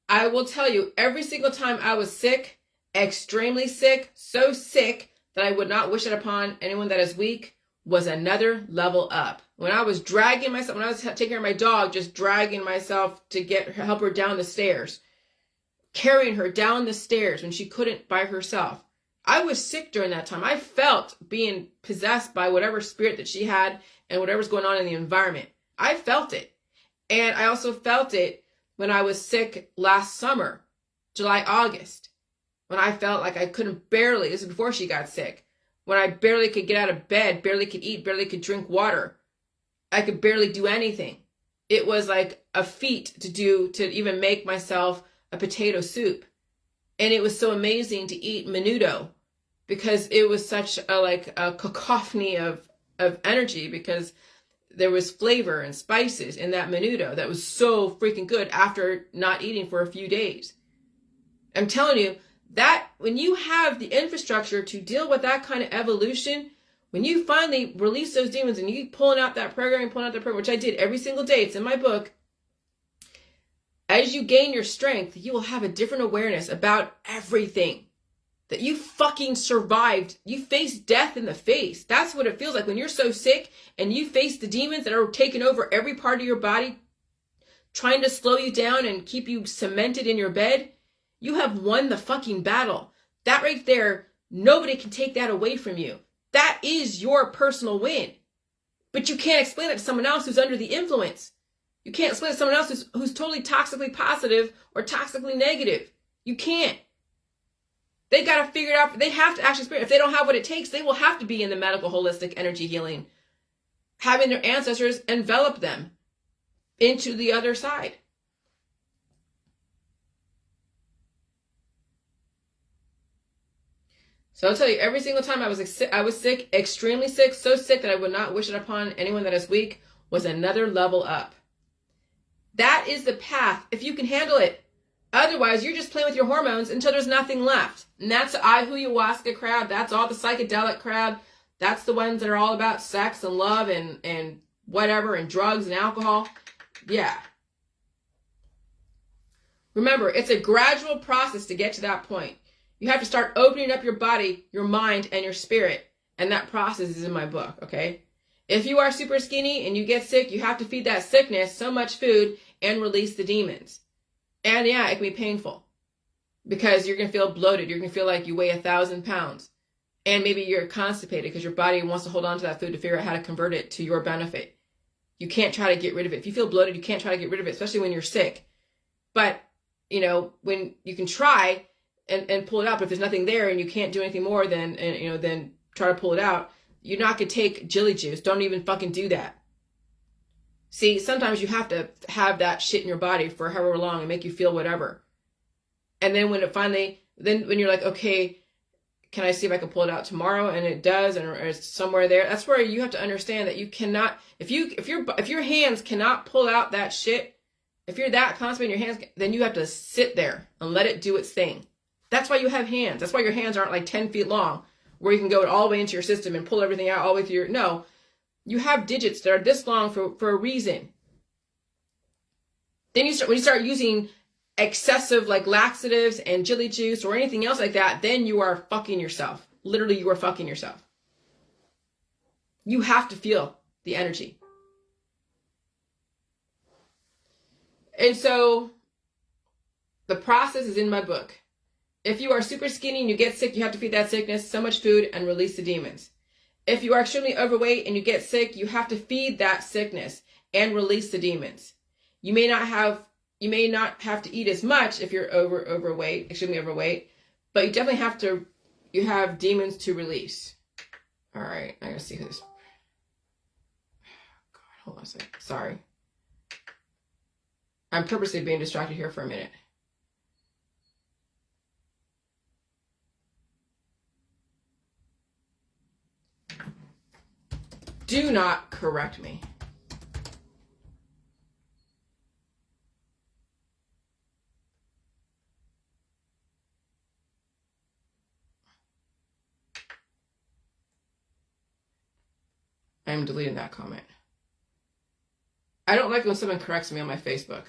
I will tell you, every single time I was sick, extremely sick, so sick that I would not wish it upon anyone that is weak, was another level up. When I was dragging myself, when I was taking care of my dog, just dragging myself to help her down the stairs, carrying her down the stairs when she couldn't by herself. I was sick during that time. I felt being possessed by whatever spirit that she had and whatever's going on in the environment. I felt it. And I also felt it when I was sick last summer, July, August, when I felt like I couldn't barely, this is before she got sick, when I barely could get out of bed, barely could eat, barely could drink water. I could barely do anything. It was like a feat to even make myself a potato soup. And it was so amazing to eat menudo because it was such a cacophony of energy because there was flavor and spices in that menudo that was so freaking good after not eating for a few days. I'm telling you that when you have the infrastructure to deal with that kind of evolution, when you finally release those demons and you pulling out that program, which I did every single day, it's in my book, as you gain your strength, you will have a different awareness about everything. That you fucking survived. You faced death in the face. That's what it feels like when you're so sick and you face the demons that are taking over every part of your body, trying to slow you down and keep you cemented in your bed. You have won the fucking battle. That right there, nobody can take that away from you. That is your personal win. But you can't explain it to someone else who's under the influence. You can't explain it to someone else who's totally toxically positive or toxically negative. You can't. They got to figure it out. They have to actually experience. If they don't have what it takes, they will have to be in the medical holistic energy healing, having their ancestors envelop them into the other side. So I'll tell you, every single time I was sick, extremely sick, so sick that I would not wish it upon anyone that is weak, was another level up. That is the path, if you can handle it. Otherwise, you're just playing with your hormones until there's nothing left. And that's the ayahuasca crowd. That's all the psychedelic crowd. That's the ones that are all about sex and love and whatever, and drugs and alcohol. Yeah. Remember, it's a gradual process to get to that point. You have to start opening up your body, your mind, and your spirit. And that process is in my book, okay? If you are super skinny and you get sick, you have to feed that sickness so much food and release the demons. And yeah, it can be painful because you're going to feel bloated. You're going to feel like you weigh 1,000 pounds. And maybe you're constipated because your body wants to hold on to that food to figure out how to convert it to your benefit. You can't try to get rid of it. If you feel bloated, you can't try to get rid of it, especially when you're sick. But, you know, when you can try and pull it out, but if there's nothing there and you can't do anything more than try to pull it out, you're not going to take jelly juice. Don't even fucking do that. See, sometimes you have to have that shit in your body for however long and make you feel whatever. And then when when you're like, okay, can I see if I can pull it out tomorrow? And it does, and it's somewhere there. That's where you have to understand that you cannot, if your hands cannot pull out that shit, if you're that constipated in your hands, then you have to sit there and let it do its thing. That's why you have hands. That's why your hands aren't like 10 feet long, where you can go all the way into your system and pull everything out all the way through no. You have digits that are this long for a reason. Then when you start using excessive like laxatives and jelly juice or anything else like that, then you are fucking yourself. Literally, you are fucking yourself. You have to feel the energy. And so the process is in my book. If you are super skinny and you get sick, you have to feed that sickness so much food and release the demons. If you are extremely overweight and you get sick, you have to feed that sickness and release the demons. You may not have to eat as much if you're extremely overweight, but you definitely you have demons to release. All right, I gotta see who this. God, hold on a second. Sorry. I'm purposely being distracted here for a minute. Do not correct me. I am deleting that comment. I don't like when someone corrects me on my Facebook.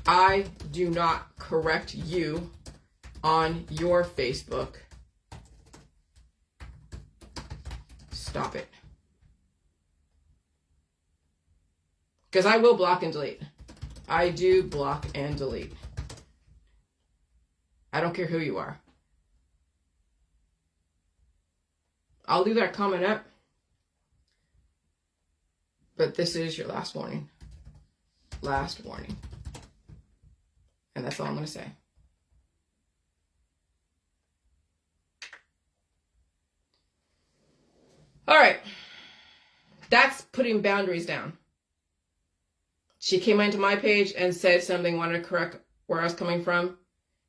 I do not correct you on your Facebook. Stop it. Because I will block and delete. I do block and delete. I don't care who you are. I'll leave that comment up. But this is your last warning. Last warning. And that's all I'm going to say. All right. That's putting boundaries down. She came into my page and said something, wanted to correct where I was coming from.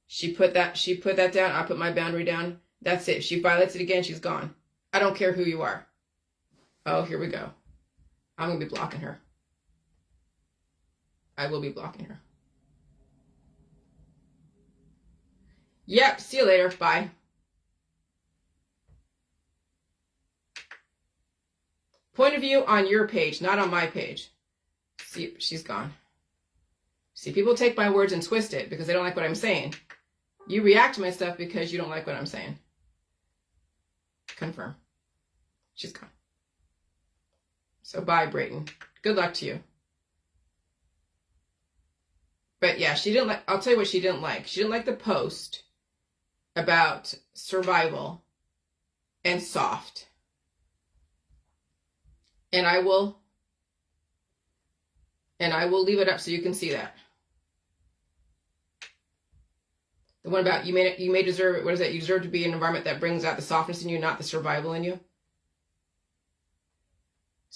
She put that down. I put my boundary down. That's it. She violates it again. She's gone. I don't care who you are. Oh, here we go. I'm going to be blocking her. I will be blocking her. Yep. See you later. Bye. Point of view on your page, not on my page. See, she's gone. See, people take my words and twist it because they don't like what I'm saying. You react to my stuff because you don't like what I'm saying. Confirm. She's gone. So bye, Brayton. Good luck to you. But yeah, she didn't like, I'll tell you what she didn't like. She didn't like the post about survival and soft. And I will leave it up so you can see that. The one about you may deserve it. What is that? You deserve to be in an environment that brings out the softness in you, not the survival in you.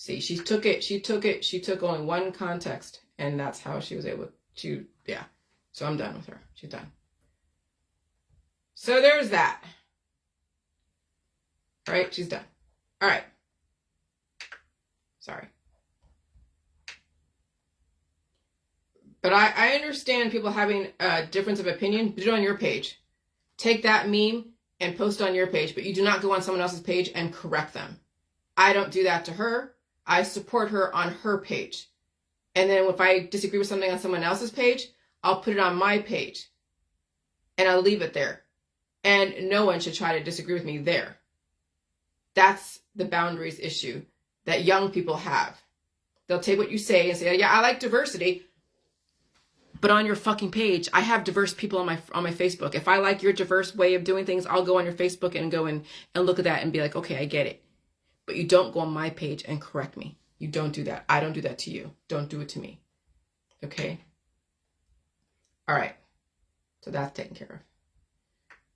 See, she took only one context, and that's how she was able to, yeah. So I'm done with her. She's done. So there's that. All right, she's done. All right. Sorry. But I understand people having a difference of opinion. Do it on your page. Take that meme and post it on your page, but you do not go on someone else's page and correct them. I don't do that to her. I support her on her page. And then if I disagree with something on someone else's page, I'll put it on my page. And I'll leave it there. And no one should try to disagree with me there. That's the boundaries issue that young people have. They'll take what you say and say, yeah, I like diversity. But on your fucking page, I have diverse people on my Facebook. If I like your diverse way of doing things, I'll go on your Facebook and go and look at that and be like, okay, I get it. But you don't go on my page and correct me. You don't do that. I don't do that to you. Don't do it to me. Okay? All right. So that's taken care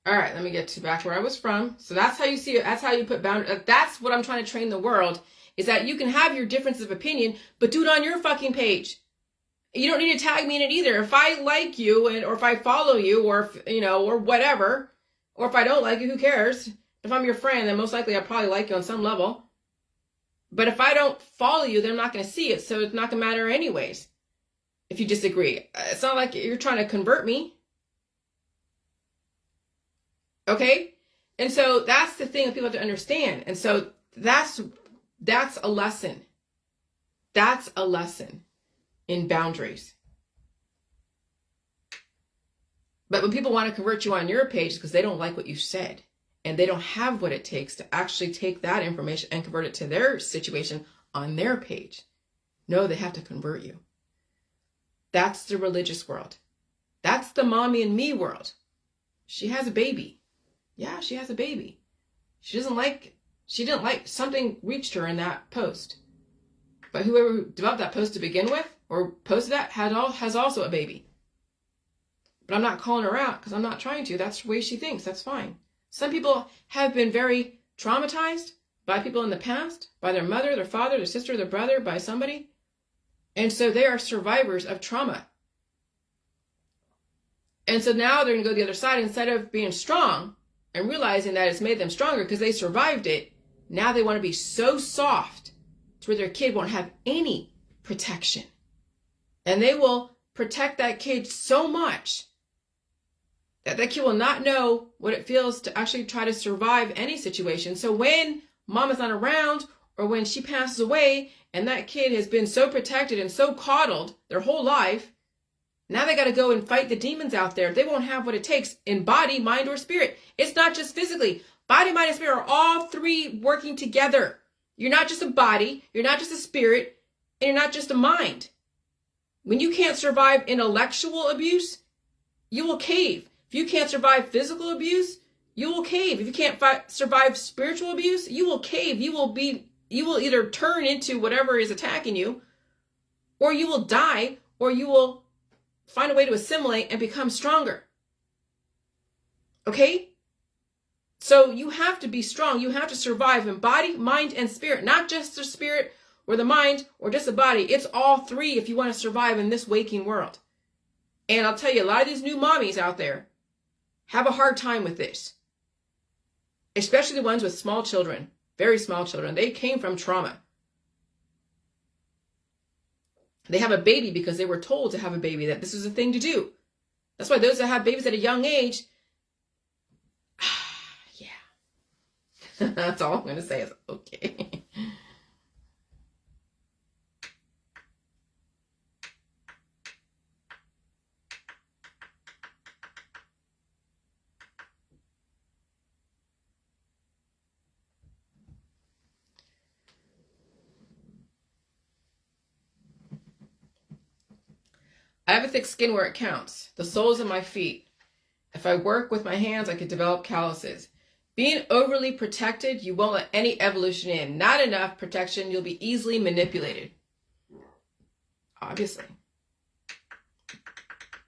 of. All right, let me get to back where I was from. So that's how you see it. That's how you put boundaries. That's what I'm trying to train the world, is that you can have your differences of opinion, but do it on your fucking page. You don't need to tag me in it either. If I like you or if I follow you or, or whatever, or if I don't like you, who cares? If I'm your friend, then most likely I probably like you on some level. But if I don't follow you, then I'm not going to see it. So it's not going to matter anyways if you disagree. It's not like you're trying to convert me. Okay? And so that's the thing that people have to understand. And so that's a lesson. That's a lesson in boundaries. But when people want to convert you on your page because they don't like what you said and they don't have what it takes to actually take that information and convert it to their situation on their page. No, they have to convert you. That's the religious world. That's the mommy and me world. She has a baby. Yeah, she has a baby. She didn't like something reached her in that post. But whoever developed that post to begin with or posted that has also a baby. But I'm not calling her out because I'm not trying to. That's the way she thinks. That's fine. Some people have been very traumatized by people in the past, by their mother, their father, their sister, their brother, by somebody. And so they are survivors of trauma. And so now they're going to go the other side. Instead of being strong and realizing that it's made them stronger because they survived it, now they want to be so soft to where their kid won't have any protection. And they will protect that kid so much that that kid will not know what it feels to actually try to survive any situation. So when mom is not around or when she passes away and that kid has been so protected and so coddled their whole life, now they got to go and fight the demons out there. They won't have what it takes in body, mind, or spirit. It's not just physically. Body, mind, and spirit are all three working together. You're not just a body, you're not just a spirit, and you're not just a mind. When you can't survive intellectual abuse, you will cave. If you can't survive physical abuse, you will cave. If you can't survive spiritual abuse, you will cave. You will either turn into whatever is attacking you, or you will die, or you will find a way to assimilate and become stronger. Okay? So you have to be strong. You have to survive in body, mind, and spirit. Not just the spirit or the mind or just the body. It's all three if you want to survive in this waking world. And I'll tell you, a lot of these new mommies out there have a hard time with this. Especially the ones with small children. Very small children. They came from trauma. They have a baby because they were told to have a baby, that this is a thing to do. That's why those that have babies at a young age, yeah. That's all I'm going to say is okay. I have a thick skin where it counts. The soles of my feet. If I work with my hands, I could develop calluses. Being overly protected, you won't let any evolution in. Not enough protection, you'll be easily manipulated. Obviously.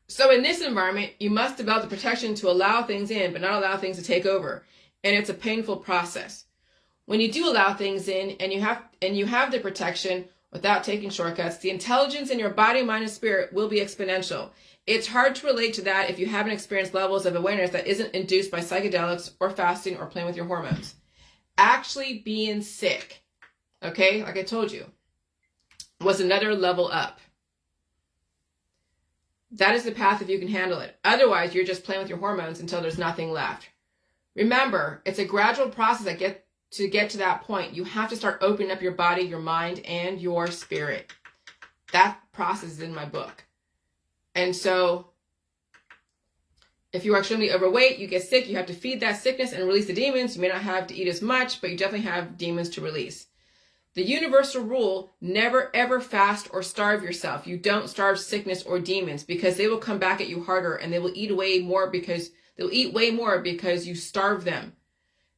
So in this environment, you must develop the protection to allow things in, but not allow things to take over. And it's a painful process. when you do allow things in and you have the protection without taking shortcuts, the intelligence in your body, mind, and spirit will be exponential. It's hard to relate to that if you haven't experienced levels of awareness that isn't induced by psychedelics or fasting or playing with your hormones. Actually being sick, okay, like I told you, was another level up. That is the path if you can handle it. Otherwise, you're just playing with your hormones until there's nothing left. Remember, it's a gradual process to get to that point. You have to start opening up your body, your mind, and your spirit. That process is in my book. And so, if you are extremely overweight, you get sick, you have to feed that sickness and release the demons. You may not have to eat as much, but you definitely have demons to release. The universal rule, never ever fast or starve yourself. You don't starve sickness or demons because they will come back at you harder and they will eat way more because you starve them.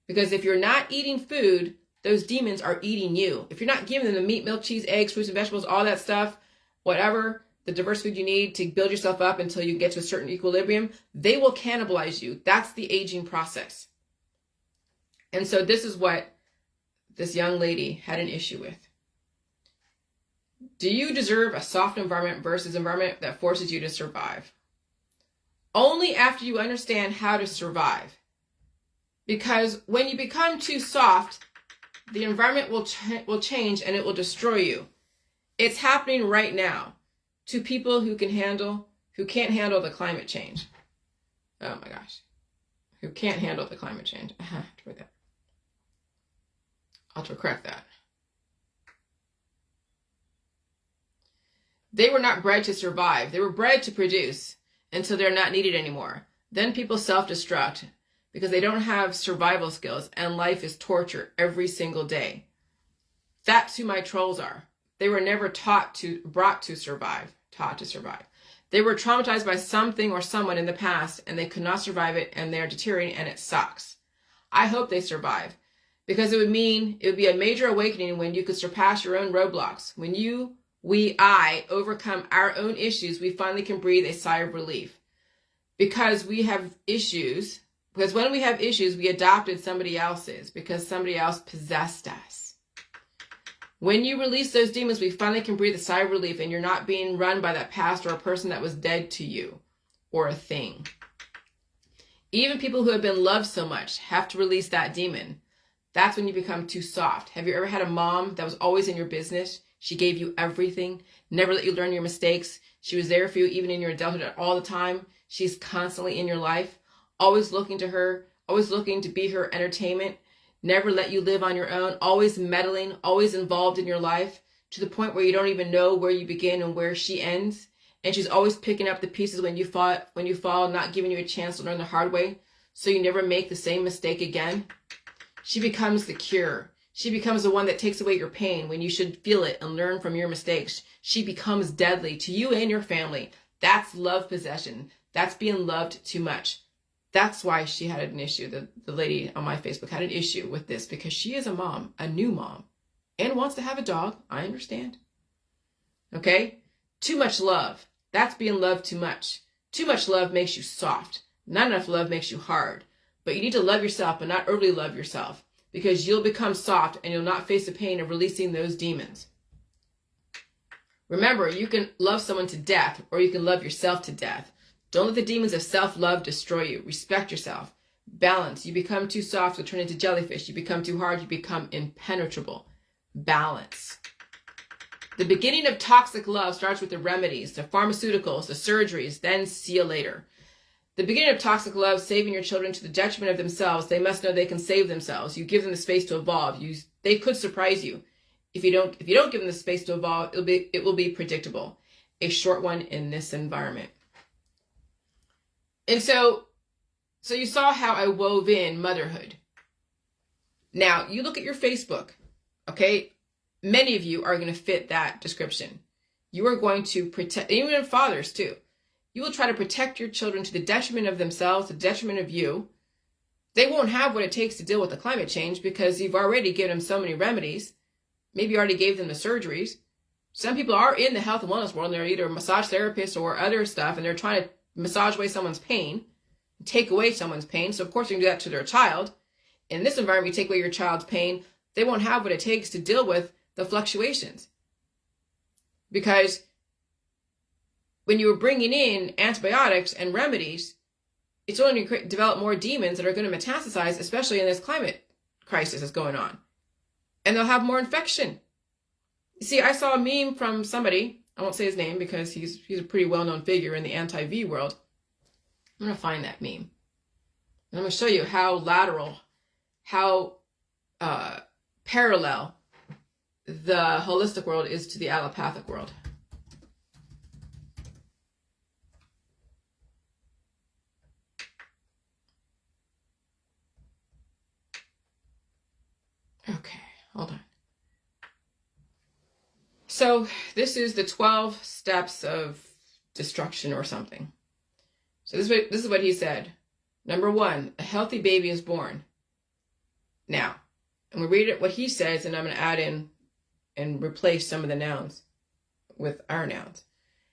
Because if you're not eating food, those demons are eating you. If you're not giving them the meat, milk, cheese, eggs, fruits and vegetables, all that stuff, whatever, the diverse food you need to build yourself up until you get to a certain equilibrium, they will cannibalize you. That's the aging process. And so this is what this young lady had an issue with. Do you deserve a soft environment versus environment that forces you to survive? Only after you understand how to survive. Because when you become too soft, the environment will change and it will destroy you. It's happening right now to people who can't handle the climate change. Oh my gosh. Who can't handle the climate change. I have to put that. I'll correct that. They were not bred to survive. They were bred to produce until they're not needed anymore. Then people self-destruct because they don't have survival skills and life is torture every single day. That's who my trolls are. They were never brought to survive. They were traumatized by something or someone in the past and they could not survive it and they're deteriorating and it sucks. I hope they survive. Because it would be a major awakening when you could surpass your own roadblocks. When I overcome our own issues, we finally can breathe a sigh of relief. Because we have issues, because when we have issues, we adopted somebody else's, because somebody else possessed us. When you release those demons, we finally can breathe a sigh of relief and you're not being run by that past or a person that was dead to you or a thing. Even people who have been loved so much have to release that demon. That's when you become too soft. Have you ever had a mom that was always in your business? She gave you everything, never let you learn your mistakes. She was there for you even in your adulthood all the time. She's constantly in your life, always looking to her, always looking to be her entertainment, never let you live on your own, always meddling, always involved in your life to the point where you don't even know where you begin and where she ends. And she's always picking up the pieces when you fall, not giving you a chance to learn the hard way so you never make the same mistake again. She becomes the cure. She becomes the one that takes away your pain when you should feel it and learn from your mistakes. She becomes deadly to you and your family. That's love possession. That's being loved too much. That's why she had an issue. The lady on my Facebook had an issue with this because she is a mom, a new mom, and wants to have a dog. I understand. Okay? Too much love. That's being loved too much. Too much love makes you soft. Not enough love makes you hard. But you need to love yourself, but not overly love yourself, because you'll become soft and you'll not face the pain of releasing those demons. Remember, you can love someone to death, or you can love yourself to death. Don't let the demons of self-love destroy you. Respect yourself. Balance. You become too soft, you'll turn into jellyfish. You become too hard, you become impenetrable. Balance. The beginning of toxic love starts with the remedies, the pharmaceuticals, the surgeries, then see you later. The beginning of toxic love, saving your children to the detriment of themselves. They must know they can save themselves. You give them the space to evolve. They could surprise you. If you don't give them the space to evolve, it will be predictable. A short one in this environment. And so you saw how I wove in motherhood. Now, you look at your Facebook, okay? Many of you are going to fit that description. You are going to protect, even fathers too. You will try to protect your children to the detriment of themselves, the detriment of you. They won't have what it takes to deal with the climate change because you've already given them so many remedies. Maybe you already gave them the surgeries. Some people are in the health and wellness world, and they're either massage therapists or other stuff, and they're trying to massage away someone's pain, take away someone's pain. So of course you can do that to their child. In this environment, you take away your child's pain, they won't have what it takes to deal with the fluctuations. Because when you were bringing in antibiotics and remedies, it's only going to develop more demons that are going to metastasize, especially in this climate crisis that's going on. And they'll have more infection. You see, I saw a meme from somebody, I won't say his name because he's a pretty well-known figure in the anti-V world. I'm going to find that meme. And I'm going to show you how lateral, how parallel the holistic world is to the allopathic world. Okay, hold on. So this is the 12 steps of destruction or something. So this is what he said. Number 1, a healthy baby is born. Now, I'm going to read it what he says, and I'm going to add in and replace some of the nouns with our nouns.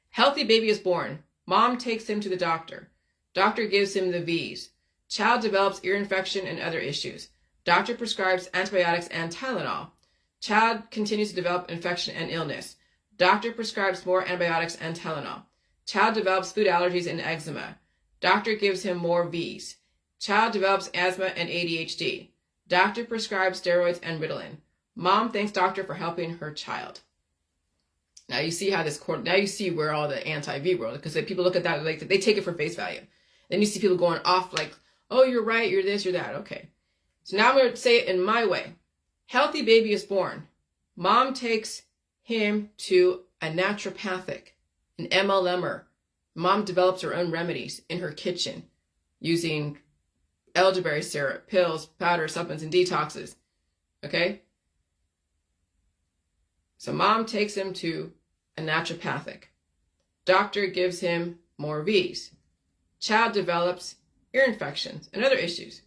Healthy baby is born. Mom takes him to the doctor. Doctor gives him the V's. Child develops ear infection and other issues. Doctor prescribes antibiotics and Tylenol. Child continues to develop infection and illness. Doctor prescribes more antibiotics and Tylenol. Child develops food allergies and eczema. Doctor gives him more V's. Child develops asthma and ADHD. Doctor prescribes steroids and Ritalin. Mom thanks doctor for helping her child. Now you see how now you see where all the anti-V world, because people look at that, like they take it for face value. Then you see people going off like, oh, you're right, you're this, you're that. Okay. So now I'm going to say it in my way. Healthy baby is born. Mom takes him to a naturopathic, an MLMer. Mom develops her own remedies in her kitchen using elderberry syrup, pills, powder, supplements, and detoxes. Okay? So mom takes him to a naturopathic. Doctor gives him more V's. Child develops ear infections and other issues.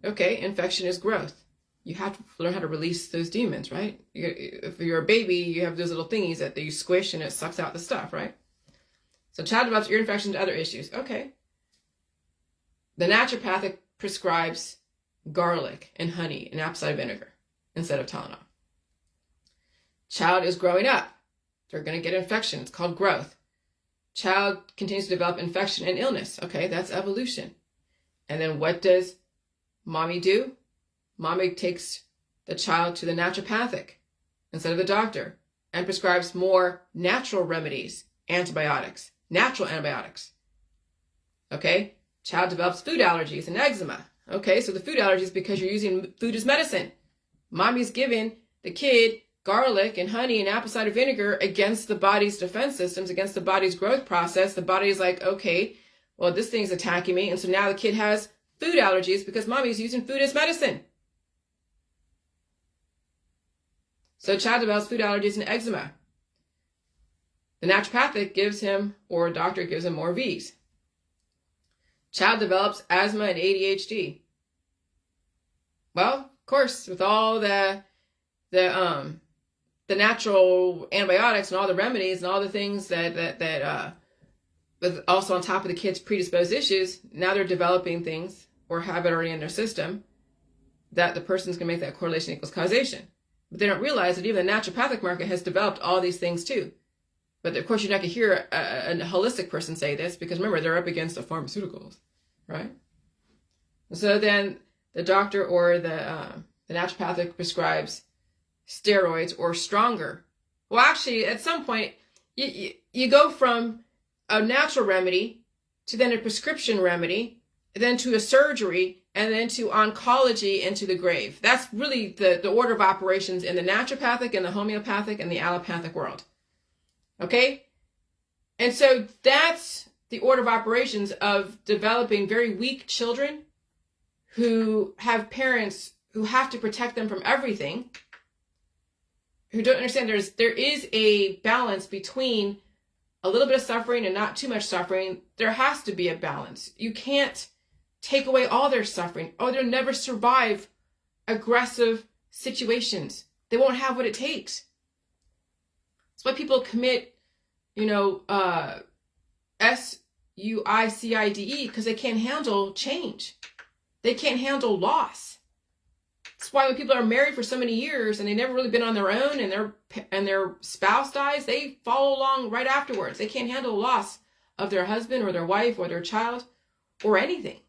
Okay, infection is growth. You have to learn how to release those demons, right? If you're a baby, you have those little thingies that you squish and it sucks out the stuff, right? So child develops ear infections and other issues. Okay. The naturopathic prescribes garlic and honey and apple cider vinegar instead of Tylenol. Child is growing up. They're going to get infection. It's called growth. Child continues to develop infection and illness. Okay, that's evolution. And then what does mommy do? Mommy takes the child to the naturopathic instead of the doctor and prescribes more natural remedies, antibiotics, natural antibiotics. Okay, child develops food allergies and eczema. Okay, so the food allergies because you're using food as medicine. Mommy's giving the kid garlic and honey and apple cider vinegar against the body's defense systems, against the body's growth process. The body's like, okay, well, this thing's attacking me. And so now the kid has food allergies because mommy's using food as medicine. So child develops food allergies and eczema. The naturopathic gives him, or doctor gives him, more V's. Child develops asthma and ADHD. Well, of course, with all the natural antibiotics and all the remedies and all the things that but also on top of the kid's predisposed issues, now they're developing things or have it already in their system that the person's going to make that correlation equals causation. But they don't realize that even the naturopathic market has developed all these things too. But of course, you're not going to hear a holistic person say this because remember, they're up against the pharmaceuticals, right? So then the doctor or the naturopathic prescribes steroids or stronger. Well, actually, at some point, you go from a natural remedy to then a prescription remedy, then to a surgery, and then to oncology and to the grave. That's really the order of operations in the naturopathic and the homeopathic and the allopathic world. Okay? And so that's the order of operations of developing very weak children who have parents who have to protect them from everything, who don't understand there is a balance between a little bit of suffering and not too much suffering. There has to be a balance. You can't take away all their suffering, or they'll never survive aggressive situations. They won't have what it takes. That's why people commit, suicide, because they can't handle change. They can't handle loss. That's why when people are married for so many years and they've never really been on their own and their spouse dies, they follow along right afterwards. They can't handle the loss of their husband or their wife or their child or anything.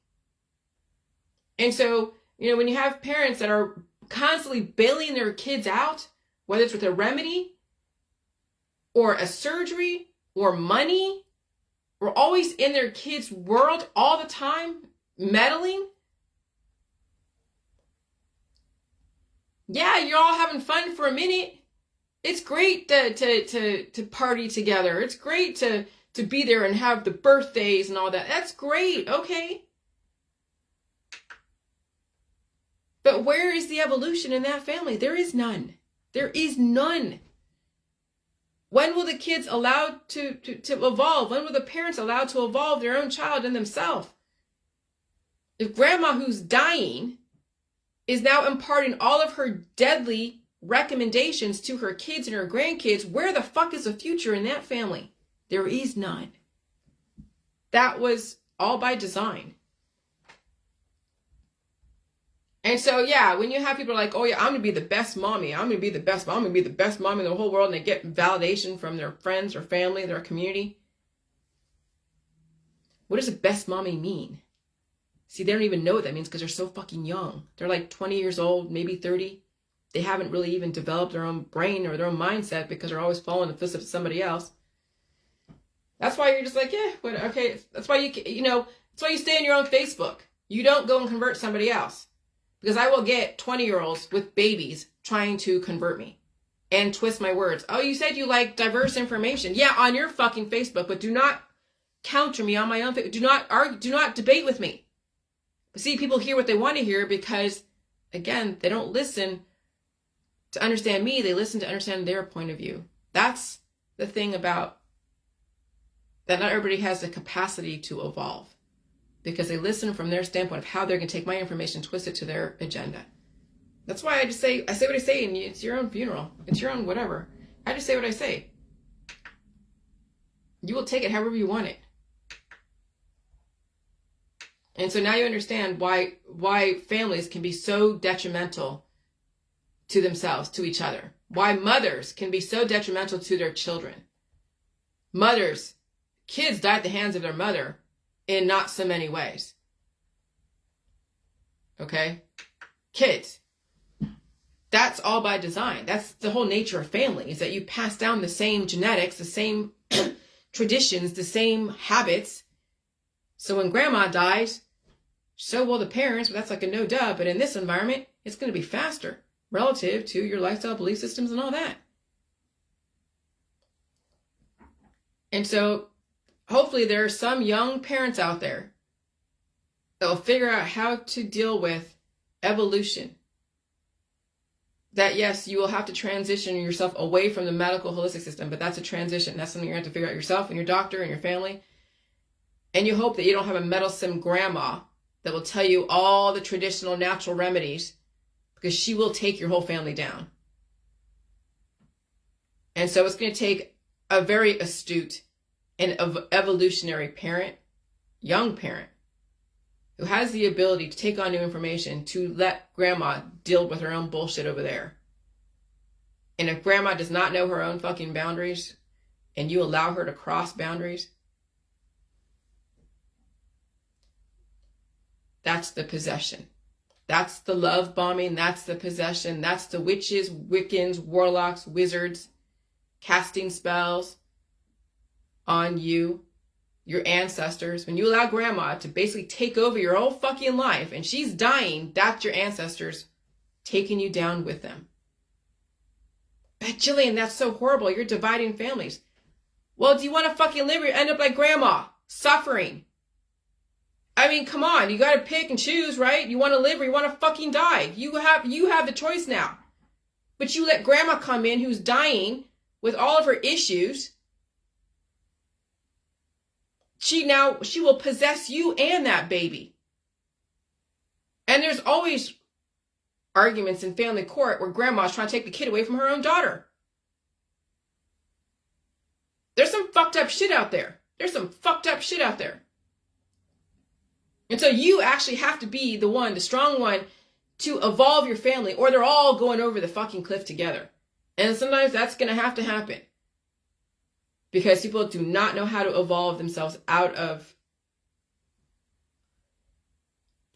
And so, when you have parents that are constantly bailing their kids out, whether it's with a remedy or a surgery or money, or always in their kids' world all the time, meddling. Yeah, you're all having fun for a minute. It's great to party together. It's great to be there and have the birthdays and all that. That's great, okay. But where is the evolution in that family? There is none. There is none. When will the kids allowed to evolve? When will the parents allowed to evolve their own child and themselves? If grandma who's dying is now imparting all of her deadly recommendations to her kids and her grandkids, where the fuck is the future in that family? There is none. That was all by design. And so, yeah, when you have people like, oh yeah, I'm going to be the best mommy. I'm going to be the best mom. I'm going to be the best mom in the whole world. And they get validation from their friends or family, their community. What does the best mommy mean? See, they don't even know what that means because they're so fucking young. They're like 20 years old, maybe 30. They haven't really even developed their own brain or their own mindset because they're always following the footsteps of somebody else. That's why you're just like, yeah, okay. That's why that's why you stay on your own Facebook. You don't go and convert somebody else. Because I will get 20-year-olds with babies trying to convert me and twist my words. Oh, you said you like diverse information. Yeah, on your fucking Facebook, but do not counter me on my own Facebook. Do not argue, do not debate with me. But see, people hear what they want to hear because, again, they don't listen to understand me. They listen to understand their point of view. That's the thing about that not everybody has the capacity to evolve. Because they listen from their standpoint of how they're going to take my information and twist it to their agenda. That's why I say what I say, and it's your own funeral. It's your own whatever. I just say what I say. You will take it however you want it. And so now you understand why families can be so detrimental to themselves, to each other. Why mothers can be so detrimental to their children. Kids die at the hands of their mother in not so many ways. Okay? Kids. That's all by design. That's the whole nature of family, is that you pass down the same genetics, the same traditions, the same habits. So when grandma dies, so will the parents, but that's like a no duh. But in this environment, it's going to be faster relative to your lifestyle, belief systems, and all that. And so hopefully there are some young parents out there that will figure out how to deal with evolution. That yes, you will have to transition yourself away from the medical holistic system, but that's a transition. That's something you're going to have to figure out yourself and your doctor and your family. And you hope that you don't have a meddlesome grandma that will tell you all the traditional natural remedies, because she will take your whole family down. And so it's going to take a very astute and evolutionary parent, young parent, who has the ability to take on new information, to let grandma deal with her own bullshit over there. And if grandma does not know her own fucking boundaries, and you allow her to cross boundaries, that's the possession. That's the love bombing. That's the possession. That's the witches, Wiccans, warlocks, wizards, casting spells on you, your ancestors. When you allow grandma to basically take over your whole fucking life and she's dying, that's your ancestors taking you down with them. But Jillian, that's so horrible. You're dividing families. Well, do you want to fucking live or end up like grandma, suffering? I mean, come on. You got to pick and choose, right? You want to live or you want to fucking die. You have the choice now. But you let grandma come in who's dying with all of her issues. She will possess you and that baby. And there's always arguments in family court where grandma's trying to take the kid away from her own daughter. There's some fucked up shit out there. And so you actually have to be the strong one, to evolve your family, or they're all going over the fucking cliff together. And sometimes that's going to happen because people do not know how to evolve themselves out of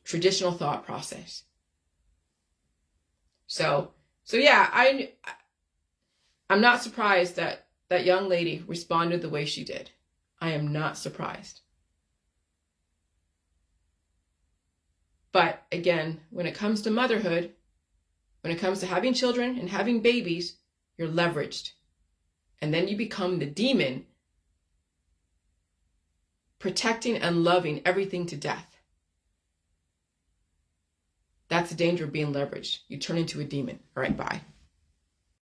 traditional thought process. So yeah, I'm not surprised that that young lady responded the way she did. I am not surprised. But again, when it comes to motherhood, when it comes to having children and having babies, you're leveraged. And then you become the demon, protecting and loving everything to death. That's the danger of being leveraged. You turn into a demon. All right, bye.